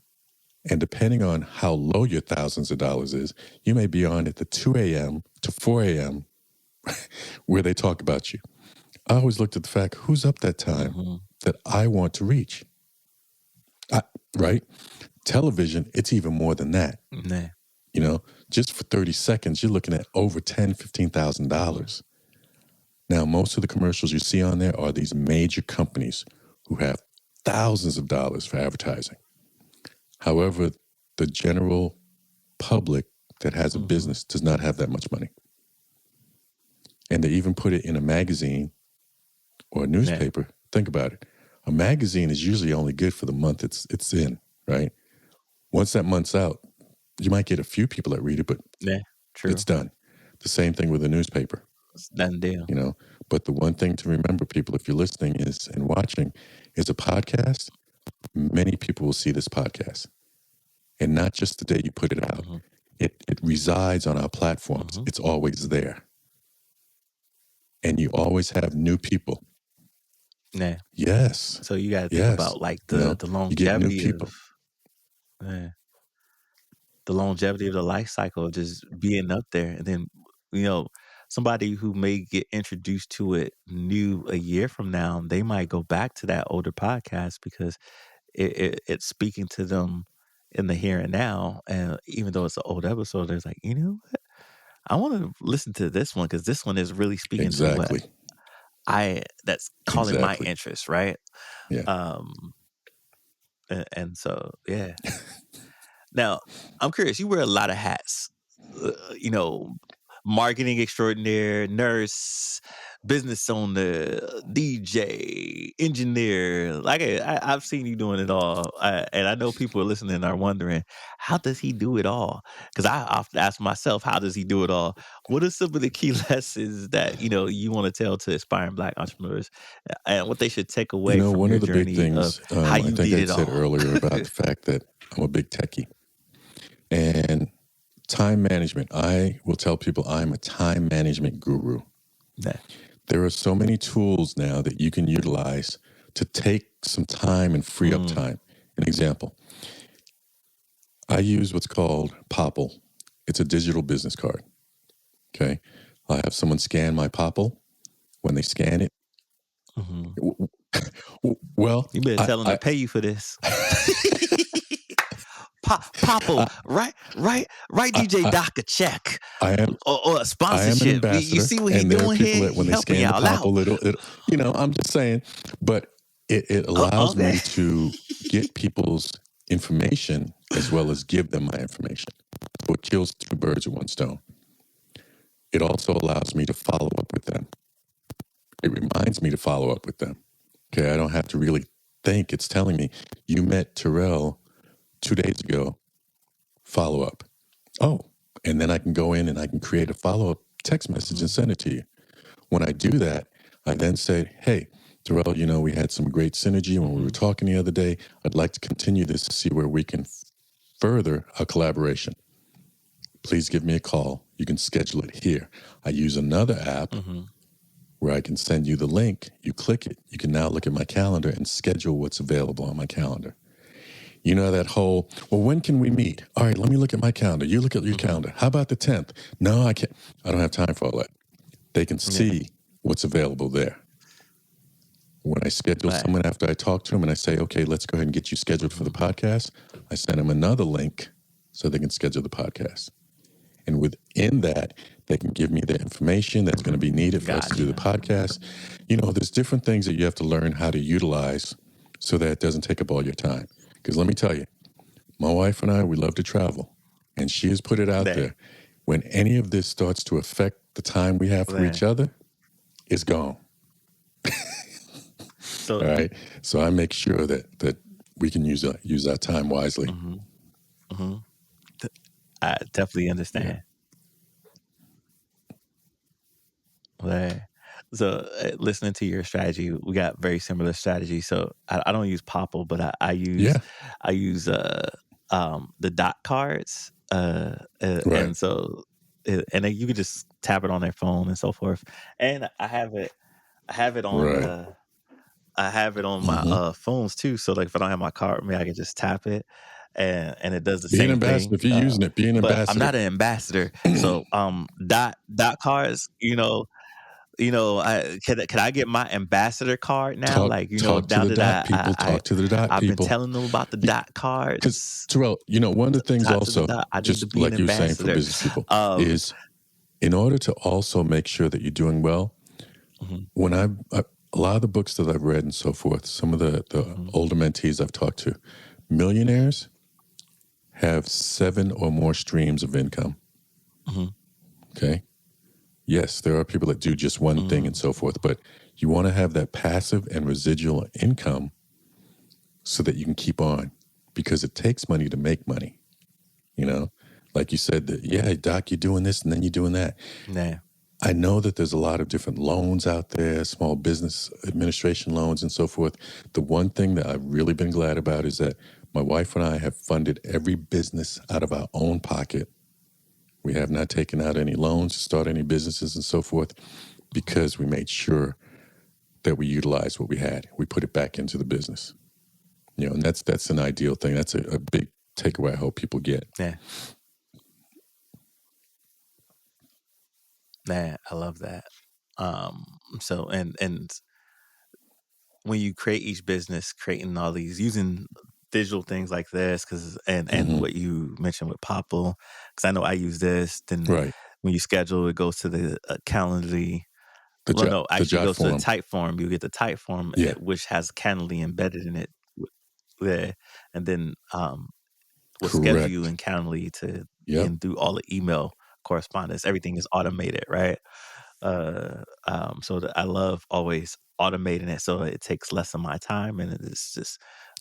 And depending on how low your thousands of dollars is, you may be on at the 2 a.m. to 4 a.m. where they talk about you. I always looked at the fact, who's up that time that I want to reach? Right? Television, it's even more than that. Nah. Just for 30 seconds, you're looking at over $10,000, $15,000. Now, most of the commercials you see on there are these major companies who have thousands of dollars for advertising. However, the general public that has a business does not have that much money. And they even put it in a magazine or a newspaper. Think about it. A magazine is usually only good for the month it's in, right? Once that month's out, you might get a few people that read it, but True. it's done. The same thing with a newspaper. It's done deal. But the one thing to remember, people, if you're listening and watching, is a podcast. Many people will see this podcast. And not just the day you put it out. It resides on our platforms. It's always there. And you always have new people. Nah. Yes. So you got to think about like the longevity of the longevity of the life cycle of just being up there. And then, somebody who may get introduced to it new a year from now, they might go back to that older podcast because it's speaking to them in the here and now. And even though it's an old episode, there's like, you know what? I want to listen to this one because this one is really speaking to what that's calling my interest, right? Yeah. And so, yeah. Now, I'm curious. You wear a lot of hats. Marketing extraordinaire, nurse, business owner, DJ, engineer. Like I've seen you doing it all, and I know people are listening and are wondering, how does he do it all? Because I often ask myself, how does he do it all? What are some of the key lessons that you want to tell to aspiring Black entrepreneurs, and what they should take away from one your of the big journey things of how you I think did I it said all? earlier about the fact that I'm a big techie. And time management. I will tell people I'm a time management guru. Yeah. There are so many tools now that you can utilize to take some time and free up time. An example, I use what's called Popple. It's a digital business card. Okay. I have someone scan my Popple. When they scan it, well, You better tell them to pay you for this. Popple, right, DJ Doc a check. I am or a sponsorship. I am an ambassador. You see what he's and there doing are people here? that when He they helping scan the y'all Popple, out. I'm just saying, but it allows me to get people's information as well as give them my information. So it kills two birds with one stone. It also allows me to follow up with them. It reminds me to follow up with them. Okay, I don't have to really think. It's telling me, you met Taryell 2 days ago, follow up. Oh, and then I can go in and I can create a follow-up text message and send it to you. When I do that, I then say, hey, Taryell, we had some great synergy when we were talking the other day. I'd like to continue this to see where we can further a collaboration. Please give me a call. You can schedule it here. I use another app where I can send you the link. You click it. You can now look at my calendar and schedule what's available on my calendar. That whole, well, when can we meet? All right, let me look at my calendar. You look at your calendar. How about the 10th? No, I can't. I don't have time for all that. They can see what's available there. When I schedule someone after I talk to them and I say, okay, let's go ahead and get you scheduled for the podcast, I send them another link so they can schedule the podcast. And within that, they can give me the information that's going to be needed for us to do the podcast. There's different things that you have to learn how to utilize so that it doesn't take up all your time. Because let me tell you, my wife and I, we love to travel. And she has put it out Dang. there. When any of this starts to affect the time we have for each other, it's gone. So, all right. So I make sure that we can use our time wisely. Mm-hmm. Mm-hmm. I definitely understand. Right. So, listening to your strategy, we got very similar strategy. So, I don't use Popple, but I use the dot cards, Right. and so and then you could just tap it on their phone and so forth. And I have it on Right. I have it on my phones too. So like if I don't have my card with me, I can just tap it, and it does the Be an same ambassador. thing. If you're using it, be an But I'm ambassador. not an ambassador. So dot cards, can I get my ambassador card now? Talk Like, to now the that dot people. I Talk to the dot I've been people. telling them about the dot Because cards. Taryell, one of the things Talk to the also, dot. I need to just be an like you were saying for ambassador. business people, is in order to also make sure that you're doing well. Mhm. When a lot of the books that I've read and so forth, some of the older mentees I've talked to, millionaires have 7 or more streams of income. Mhm. Okay. Yes, there are people that do just one thing and so forth, but you want to have that passive and residual income so that you can keep on, because it takes money to make money. Like you said, that, Doc, you're doing this and then you're doing that. Yeah. I know that there's a lot of different loans out there, small business administration loans and so forth. The one thing that I've really been glad about is that my wife and I have funded every business out of our own pocket. We have not taken out any loans to start any businesses and so forth, because we made sure that we utilized what we had. We put it back into the business. And that's an ideal thing. That's a big takeaway I hope people get. Yeah. Man, I love that. So and when you create each business, creating all these using digital things like this, and what you mentioned with Popple, because I know I use this. Then Right. when you schedule, it goes to the Calendly. The Actually, it jot goes to the form. Typeform. You get the Typeform, Yeah. which has Calendly embedded in it. There, and then will schedule you in Calendly to and do all the email correspondence. Everything is automated, right? So I love always automating it, so it takes less of my time, and it's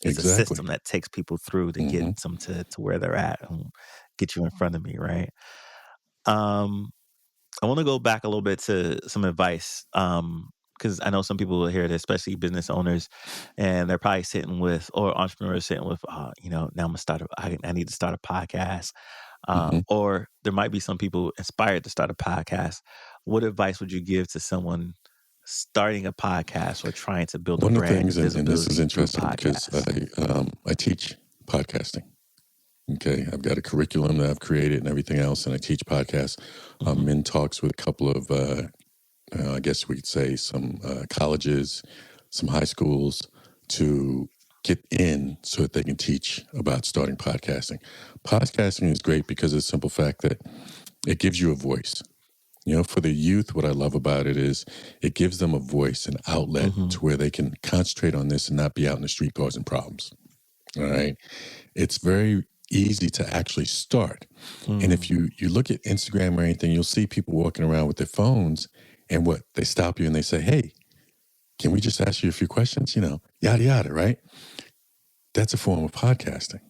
a system that takes people through to get them to where they're at and get you in front of me, right? I want to go back a little bit to some advice, because I know some people will hear this, especially business owners, and they're probably sitting with, or entrepreneurs sitting with, now I'm gonna start. I need to start a podcast, or there might be some people inspired to start a podcast. What advice would you give to someone starting a podcast or trying to build a One of the brand things, and and this is visibility through interesting because podcasts? I teach podcasting. Okay, I've got a curriculum that I've created and everything else, and I teach podcasts. I'm in talks with a couple of, I guess we could say, some colleges, some high schools to get in so that they can teach about starting podcasting. Podcasting is great because of the simple fact that it gives you a voice. For the youth, what I love about it is it gives them a voice, an outlet to where they can concentrate on this and not be out in the street causing problems. All right. It's very easy to actually start. And if you look at Instagram or anything, you'll see people walking around with their phones, and they stop you and they say, "Hey, can we just ask you a few questions?" Yada, yada, right? That's a form of podcasting.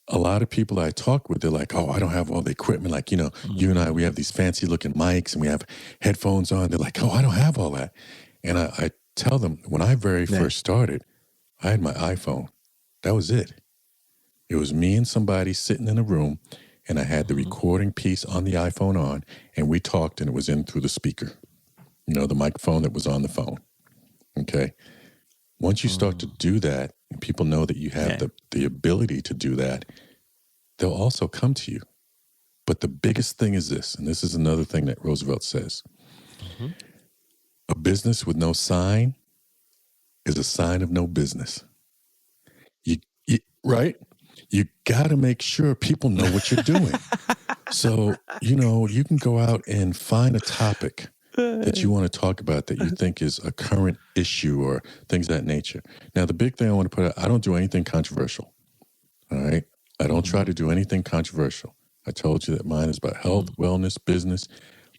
A lot of people I talk with, they're like, "Oh, I don't have all the equipment." Like, you and I, we have these fancy looking mics and we have headphones on. They're like, "Oh, I don't have all that." And I tell them, when I very first started, I had my iPhone. That was it. It was me and somebody sitting in a room, and I had the recording piece on the iPhone on, and we talked, and it was in through the speaker, the microphone that was on the phone. Okay. Once you start to do that, and people know that you have the ability to do that, they'll also come to you. But the biggest thing is this, and this is another thing that Roosevelt says. A business with no sign is a sign of no business. Right? You got to make sure people know what you're doing. So, you can go out and find a topic that you want to talk about that you think is a current issue or things of that nature. Now, the big thing I want to put out, I don't do anything controversial. All right. I don't try to do anything controversial. I told you that mine is about health, wellness, business,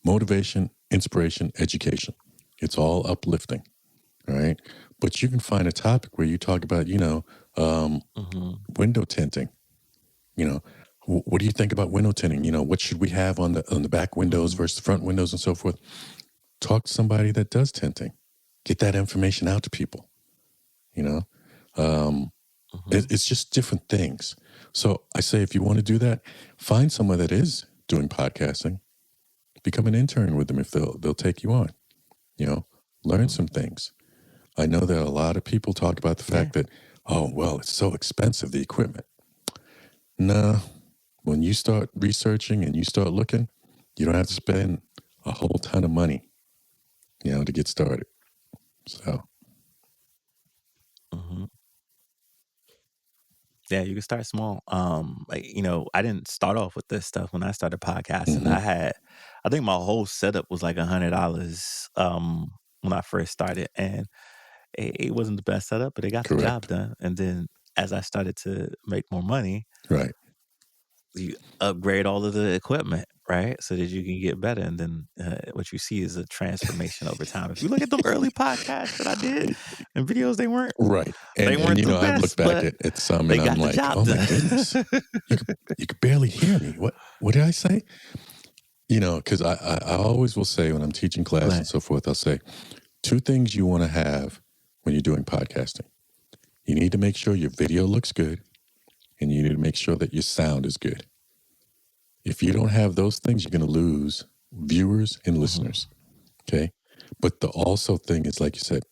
motivation, inspiration, education. It's all uplifting. All right. But you can find a topic where you talk about, window tinting. What do you think about window tinting? What should we have on the back windows versus the front windows and so forth? Talk to somebody that does tinting. Get that information out to people. It's just different things. So I say, if you want to do that, find someone that is doing podcasting. Become an intern with them if they'll take you on. Learn some things. I know that a lot of people talk about the fact that, oh, well, it's so expensive, the equipment. No, when you start researching and you start looking, you don't have to spend a whole ton of money, to get started. So. Yeah, you can start small. I didn't start off with this stuff when I started podcasting. I think my whole setup was like $100 when I first started, and it wasn't the best setup, but it got the job Correct. done. And then as I started to make more money, Right. you upgrade all of the equipment, right? So that you can get better. And then what you see is a transformation over time. If you look at them early podcasts that I did and videos, they weren't Right. they And weren't the I've looked best, back but at some they and I'm got the like, job oh my done. goodness, you could barely hear me. What did I say? Because I always will say when I'm teaching class Right. and so forth, I'll say 2 things you want to have when you're doing podcasting. You need to make sure your video looks good, and you need to make sure that your sound is good. If you don't have those things, you're going to lose viewers and listeners. Okay. But the also thing is, like you said,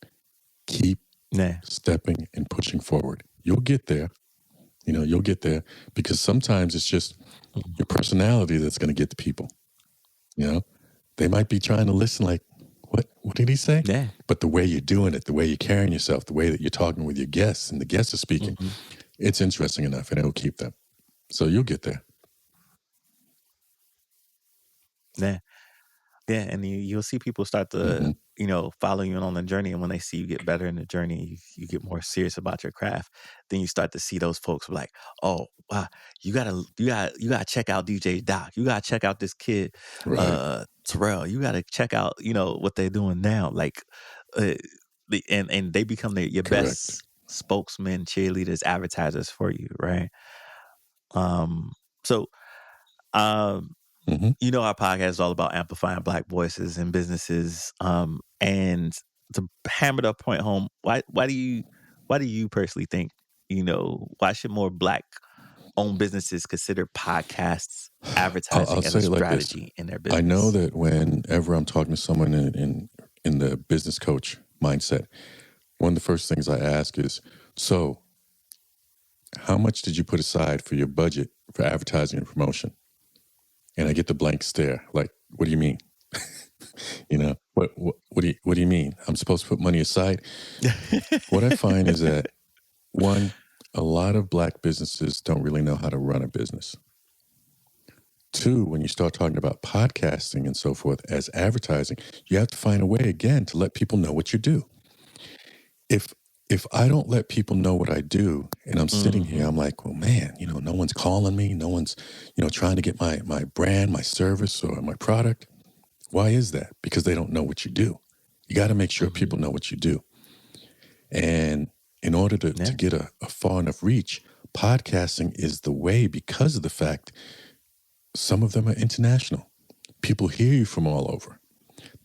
keep stepping and pushing forward. You'll get there. You'll get there, because sometimes it's just your personality that's going to get the people. They might be trying to listen like, what did he say? Yeah. But the way you're doing it, the way you're carrying yourself, the way that you're talking with your guests and the guests are speaking, it's interesting enough, and it'll keep them. So you'll get there. Yeah. Yeah. And you'll see people start to, follow you on the journey. And when they see you get better in the journey, you get more serious about your craft. Then you start to see those folks like, oh, wow, you gotta check out DJ Doc. You gotta check out this kid, Right. Taryell. You gotta check out, what they're doing now. Like, and they become your Correct. best spokesmen, cheerleaders, advertisers for you, right? So, our podcast is all about amplifying Black voices and businesses. And to hammer the point home, why do you personally think, why should more Black-owned businesses consider podcasts advertising I'll as say a it like this. strategy in their business? I know that whenever I'm talking to someone in the business coach mindset, one of the first things I ask is, so how much did you put aside for your budget for advertising and promotion? And I get the blank stare, like, what do you mean? What do you mean? I'm supposed to put money aside? What I find is that, one, a lot of Black businesses don't really know how to run a business. 2, when you start talking about podcasting and so forth as advertising, you have to find a way, again, to let people know what you do. If I don't let people know what I do, and I'm sitting here, I'm like, well, man, no one's calling me. No one's, trying to get my brand, my service, or my product. Why is that? Because they don't know what you do. You got to make sure people know what you do. And in order to get a far enough reach, podcasting is the way, because of the fact some of them are international. People hear you from all over.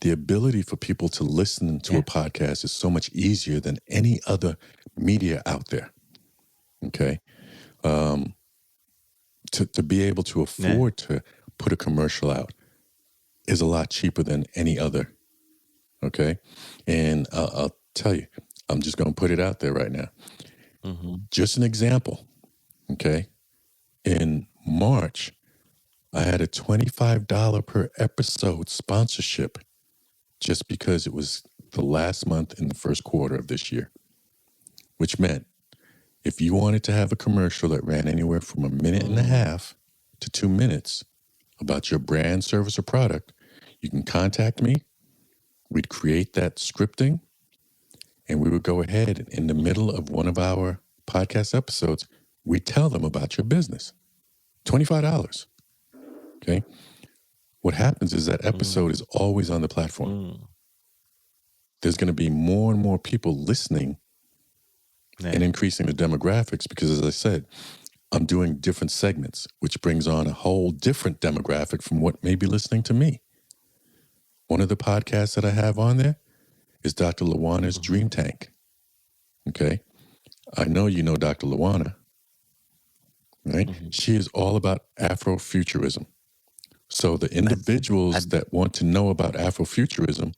The ability for people to listen to a podcast is so much easier than any other media out there. Okay. To be able to afford to put a commercial out is a lot cheaper than any other. Okay. And I'll tell you, I'm just going to put it out there right now. Just an example. Okay. In March, I had a $25 per episode sponsorship, just because it was the last month in the first quarter of this year, which meant if you wanted to have a commercial that ran anywhere from 1.5 minutes to 2 minutes about your brand, service, or product, you can contact me. we'd create that scripting, and we would go ahead in the middle of one of our podcast episodes, we'd tell them about your business. $25. Okay. What happens is that episode is always on the platform. There's going to be more and more people listening and increasing the demographics because, as I said, I'm doing different segments, which brings on a whole different demographic from what may be listening to me. One of the podcasts that I have on there is Dr. Lawana's Dream Tank. Okay. I know you know Dr. Lawana, right? She is all about Afrofuturism. So the individuals that want to know about Afrofuturism,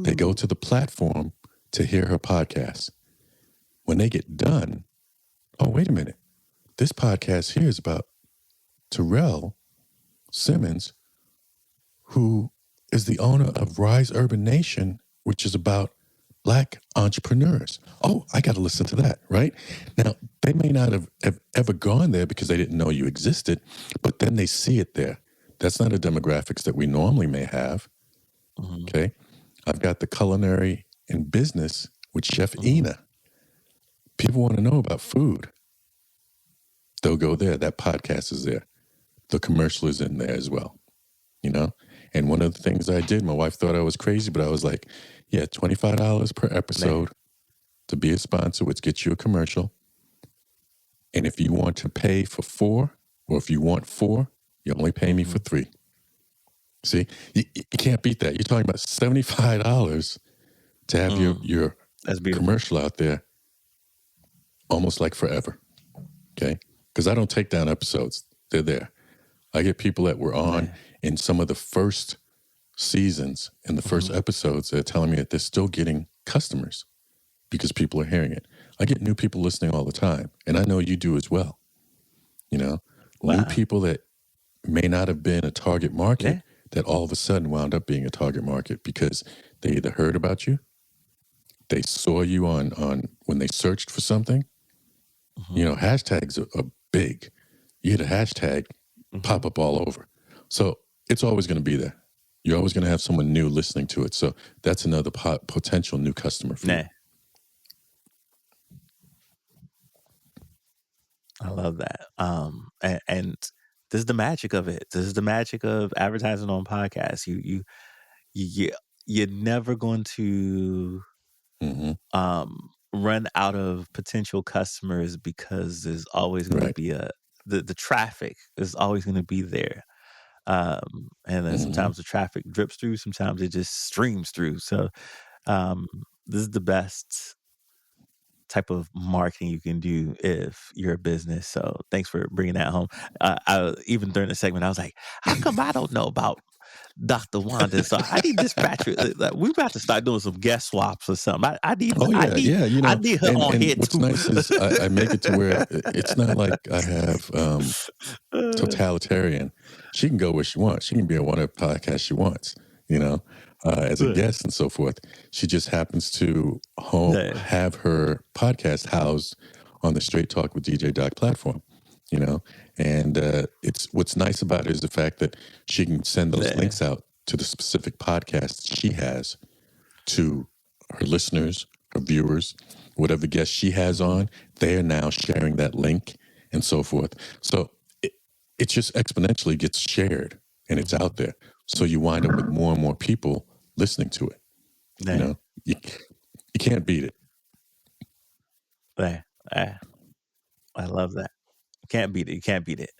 they go to the platform to hear her podcast. When they get done, oh, wait a minute. This podcast here is about Taryell Simmons, who is the owner of Rise Urban Nation, which is about Black entrepreneurs. Oh, I got to listen to that, right? Now, they may not have ever gone there because they didn't know you existed, but then they see it there. That's not a demographics that we normally may have, okay? I've got the culinary and business with Chef Ina. People want to know about food. They'll go there. That podcast is there. The commercial is in there as well, you know? And one of the things I did, my wife thought I was crazy, but I was like, yeah, $25 per episode to be a sponsor, which gets you a commercial. And if you want to pay for 4, or if you want 4, you only pay me for 3. See, you can't beat that. You're talking about $75 to have your commercial out there almost like forever, okay? Because I don't take down episodes. They're there. I get people that were on in some of the first seasons and the first episodes that are telling me that they're still getting customers because people are hearing it. I get new people listening all the time, and I know you do as well. You know, new people that may not have been a target market that all of a sudden wound up being a target market because they either heard about you, they saw you on when they searched for something. You know, hashtags are big. You hit a hashtag, pop up all over. So it's always going to be there. You're always going to have someone new listening to it. So that's another potential new customer for you. I love that. And this is the magic of it. This is the magic of advertising on podcasts. You're never going to run out of potential customers because there's always going to be the traffic is always going to be there. And then sometimes the traffic drips through, sometimes it just streams through. So this is the best type of marketing you can do if you're a business. So thanks for bringing that home. Even during the segment, I was like, how come I don't know about Dr. Wanda? So I need this battery. We're about to start doing some guest swaps or something. I need You know, I need her on here what's too. nice is I make it to where it's not like I have totalitarian. She can go where she wants. She can be on whatever podcast she wants, you know, as a guest and so forth. She just happens to have her podcast housed on the Straight Talk with DJ Doc platform, you know, and it's what's nice about it is the fact that she can send those links out to the specific podcasts she has to her listeners, her viewers, whatever guest she has on, they are now sharing that link and so forth. So it just exponentially gets shared and it's out there. So you wind up with more and more people listening to it. You know, you can't beat it. I love that. You can't beat it. You can't beat it.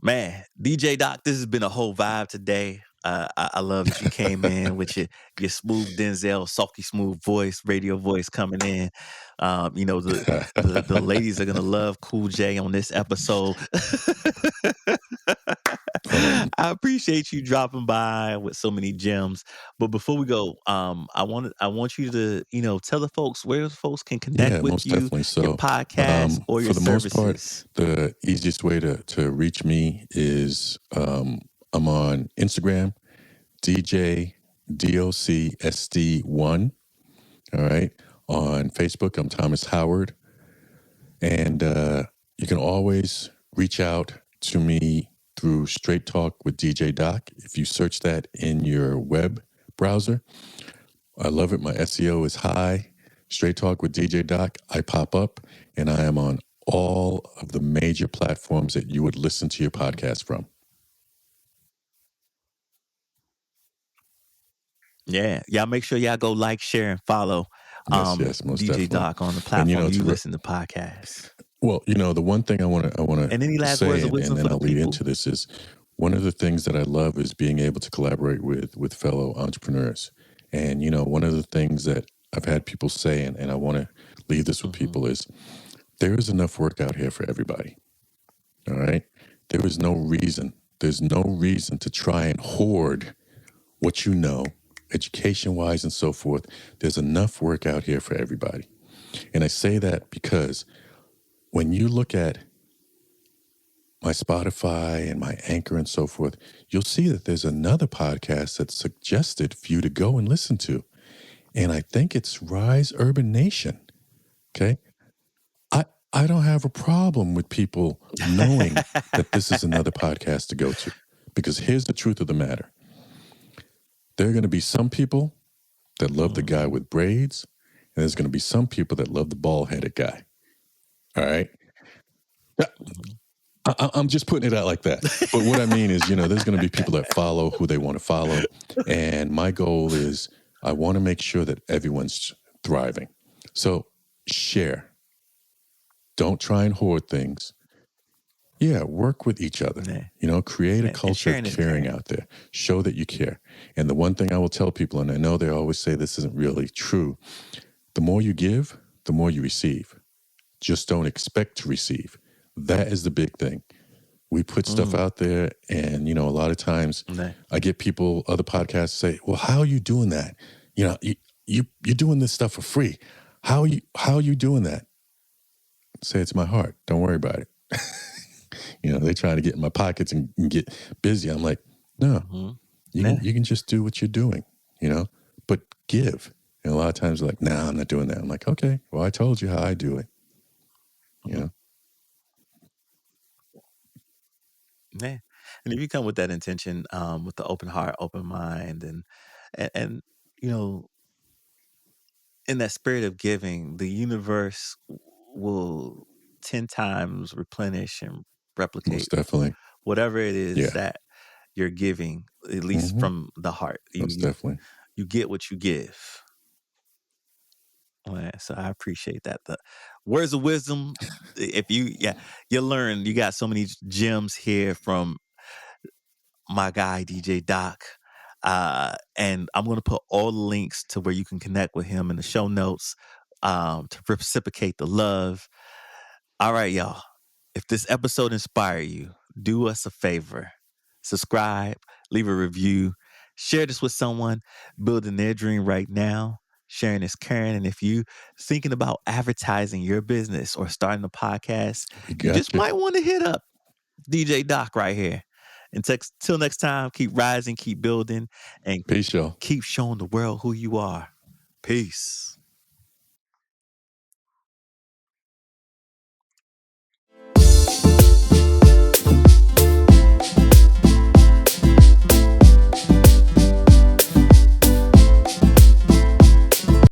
Man, DJ Doc, this has been a whole vibe today. I love that you came in with your smooth Denzel, sulky smooth voice, radio voice coming in. You know, the ladies are gonna love Cool J on this episode. I appreciate you dropping by with so many gems. But before we go, I want you to, you know, tell the folks where the folks can connect with most you, definitely. So, your podcast or your services. For the most part, the easiest way to reach me is I'm on Instagram, DJ DOCSD1. All right. On Facebook, I'm Thomas Howard. And you can always reach out to me through Straight Talk with DJ Doc. If you search that in your web browser, I love it. My SEO is high. Straight Talk with DJ Doc. I pop up, and I am on all of the major platforms that you would listen to your podcast from. Yeah. Y'all make sure y'all go like, share, and follow Yes, most DJ definitely. Doc on the And platform you listen to podcasts. Well, the one thing I want And any to last say, words of and wisdom then for the I'll lead people? into this, is one of the things that I love is being able to collaborate with fellow entrepreneurs. And, one of the things that I've had people say, and I want to leave this with people, is there is enough work out here for everybody. All right? There's no reason to try and hoard what you know, education-wise and so forth. There's enough work out here for everybody. And I say that because when you look at my Spotify and my Anchor and so forth, you'll see that there's another podcast that's suggested for you to go and listen to. And I think it's Rise Urban Nation. Okay. I don't have a problem with people knowing that this is another podcast to go to, because here's the truth of the matter. There are going to be some people that love the guy with braids, and there's going to be some people that love the bald-headed guy. All right. I'm just putting it out like that. But what I mean is, there's going to be people that follow who they want to follow. And my goal is I want to make sure that everyone's thriving. So share. Don't try and hoard things. Yeah, work with each other. Create a culture of caring out there. Show that you care. And the one thing I will tell people, and I know they always say this isn't really true, the more you give, the more you receive. Just don't expect to receive. That is the big thing. We put stuff out there, and, a lot of times I get people, other podcasts say, well, how are you doing that? You're doing this stuff for free. How are you doing that? Say it's my heart. Don't worry about it. They try to get in my pockets and get busy. I'm like, no, you can just do what you're doing, but give. And a lot of times they're like, nah, I'm not doing that. I'm like, okay, well, I told you how I do it. Yeah. And if you come with that intention, with the open heart, open mind, and in that spirit of giving, the universe will 10 times replenish and replicate Most definitely. whatever it is that you're giving, at least from the heart. Most definitely. You get what you give. So I appreciate that. The words of wisdom, if you learn, you got so many gems here from my guy, DJ Doc. And I'm going to put all the links to where you can connect with him in the show notes, to reciprocate the love. All right, y'all. If this episode inspired you, do us a favor. Subscribe, leave a review, share this with someone building their dream right now. Sharing is caring. And if you thinking about advertising your business or starting a podcast, you just might want to hit up DJ Doc right here. And till next time, keep rising, keep building, and peace, y'all. Keep showing the world who you are. Peace.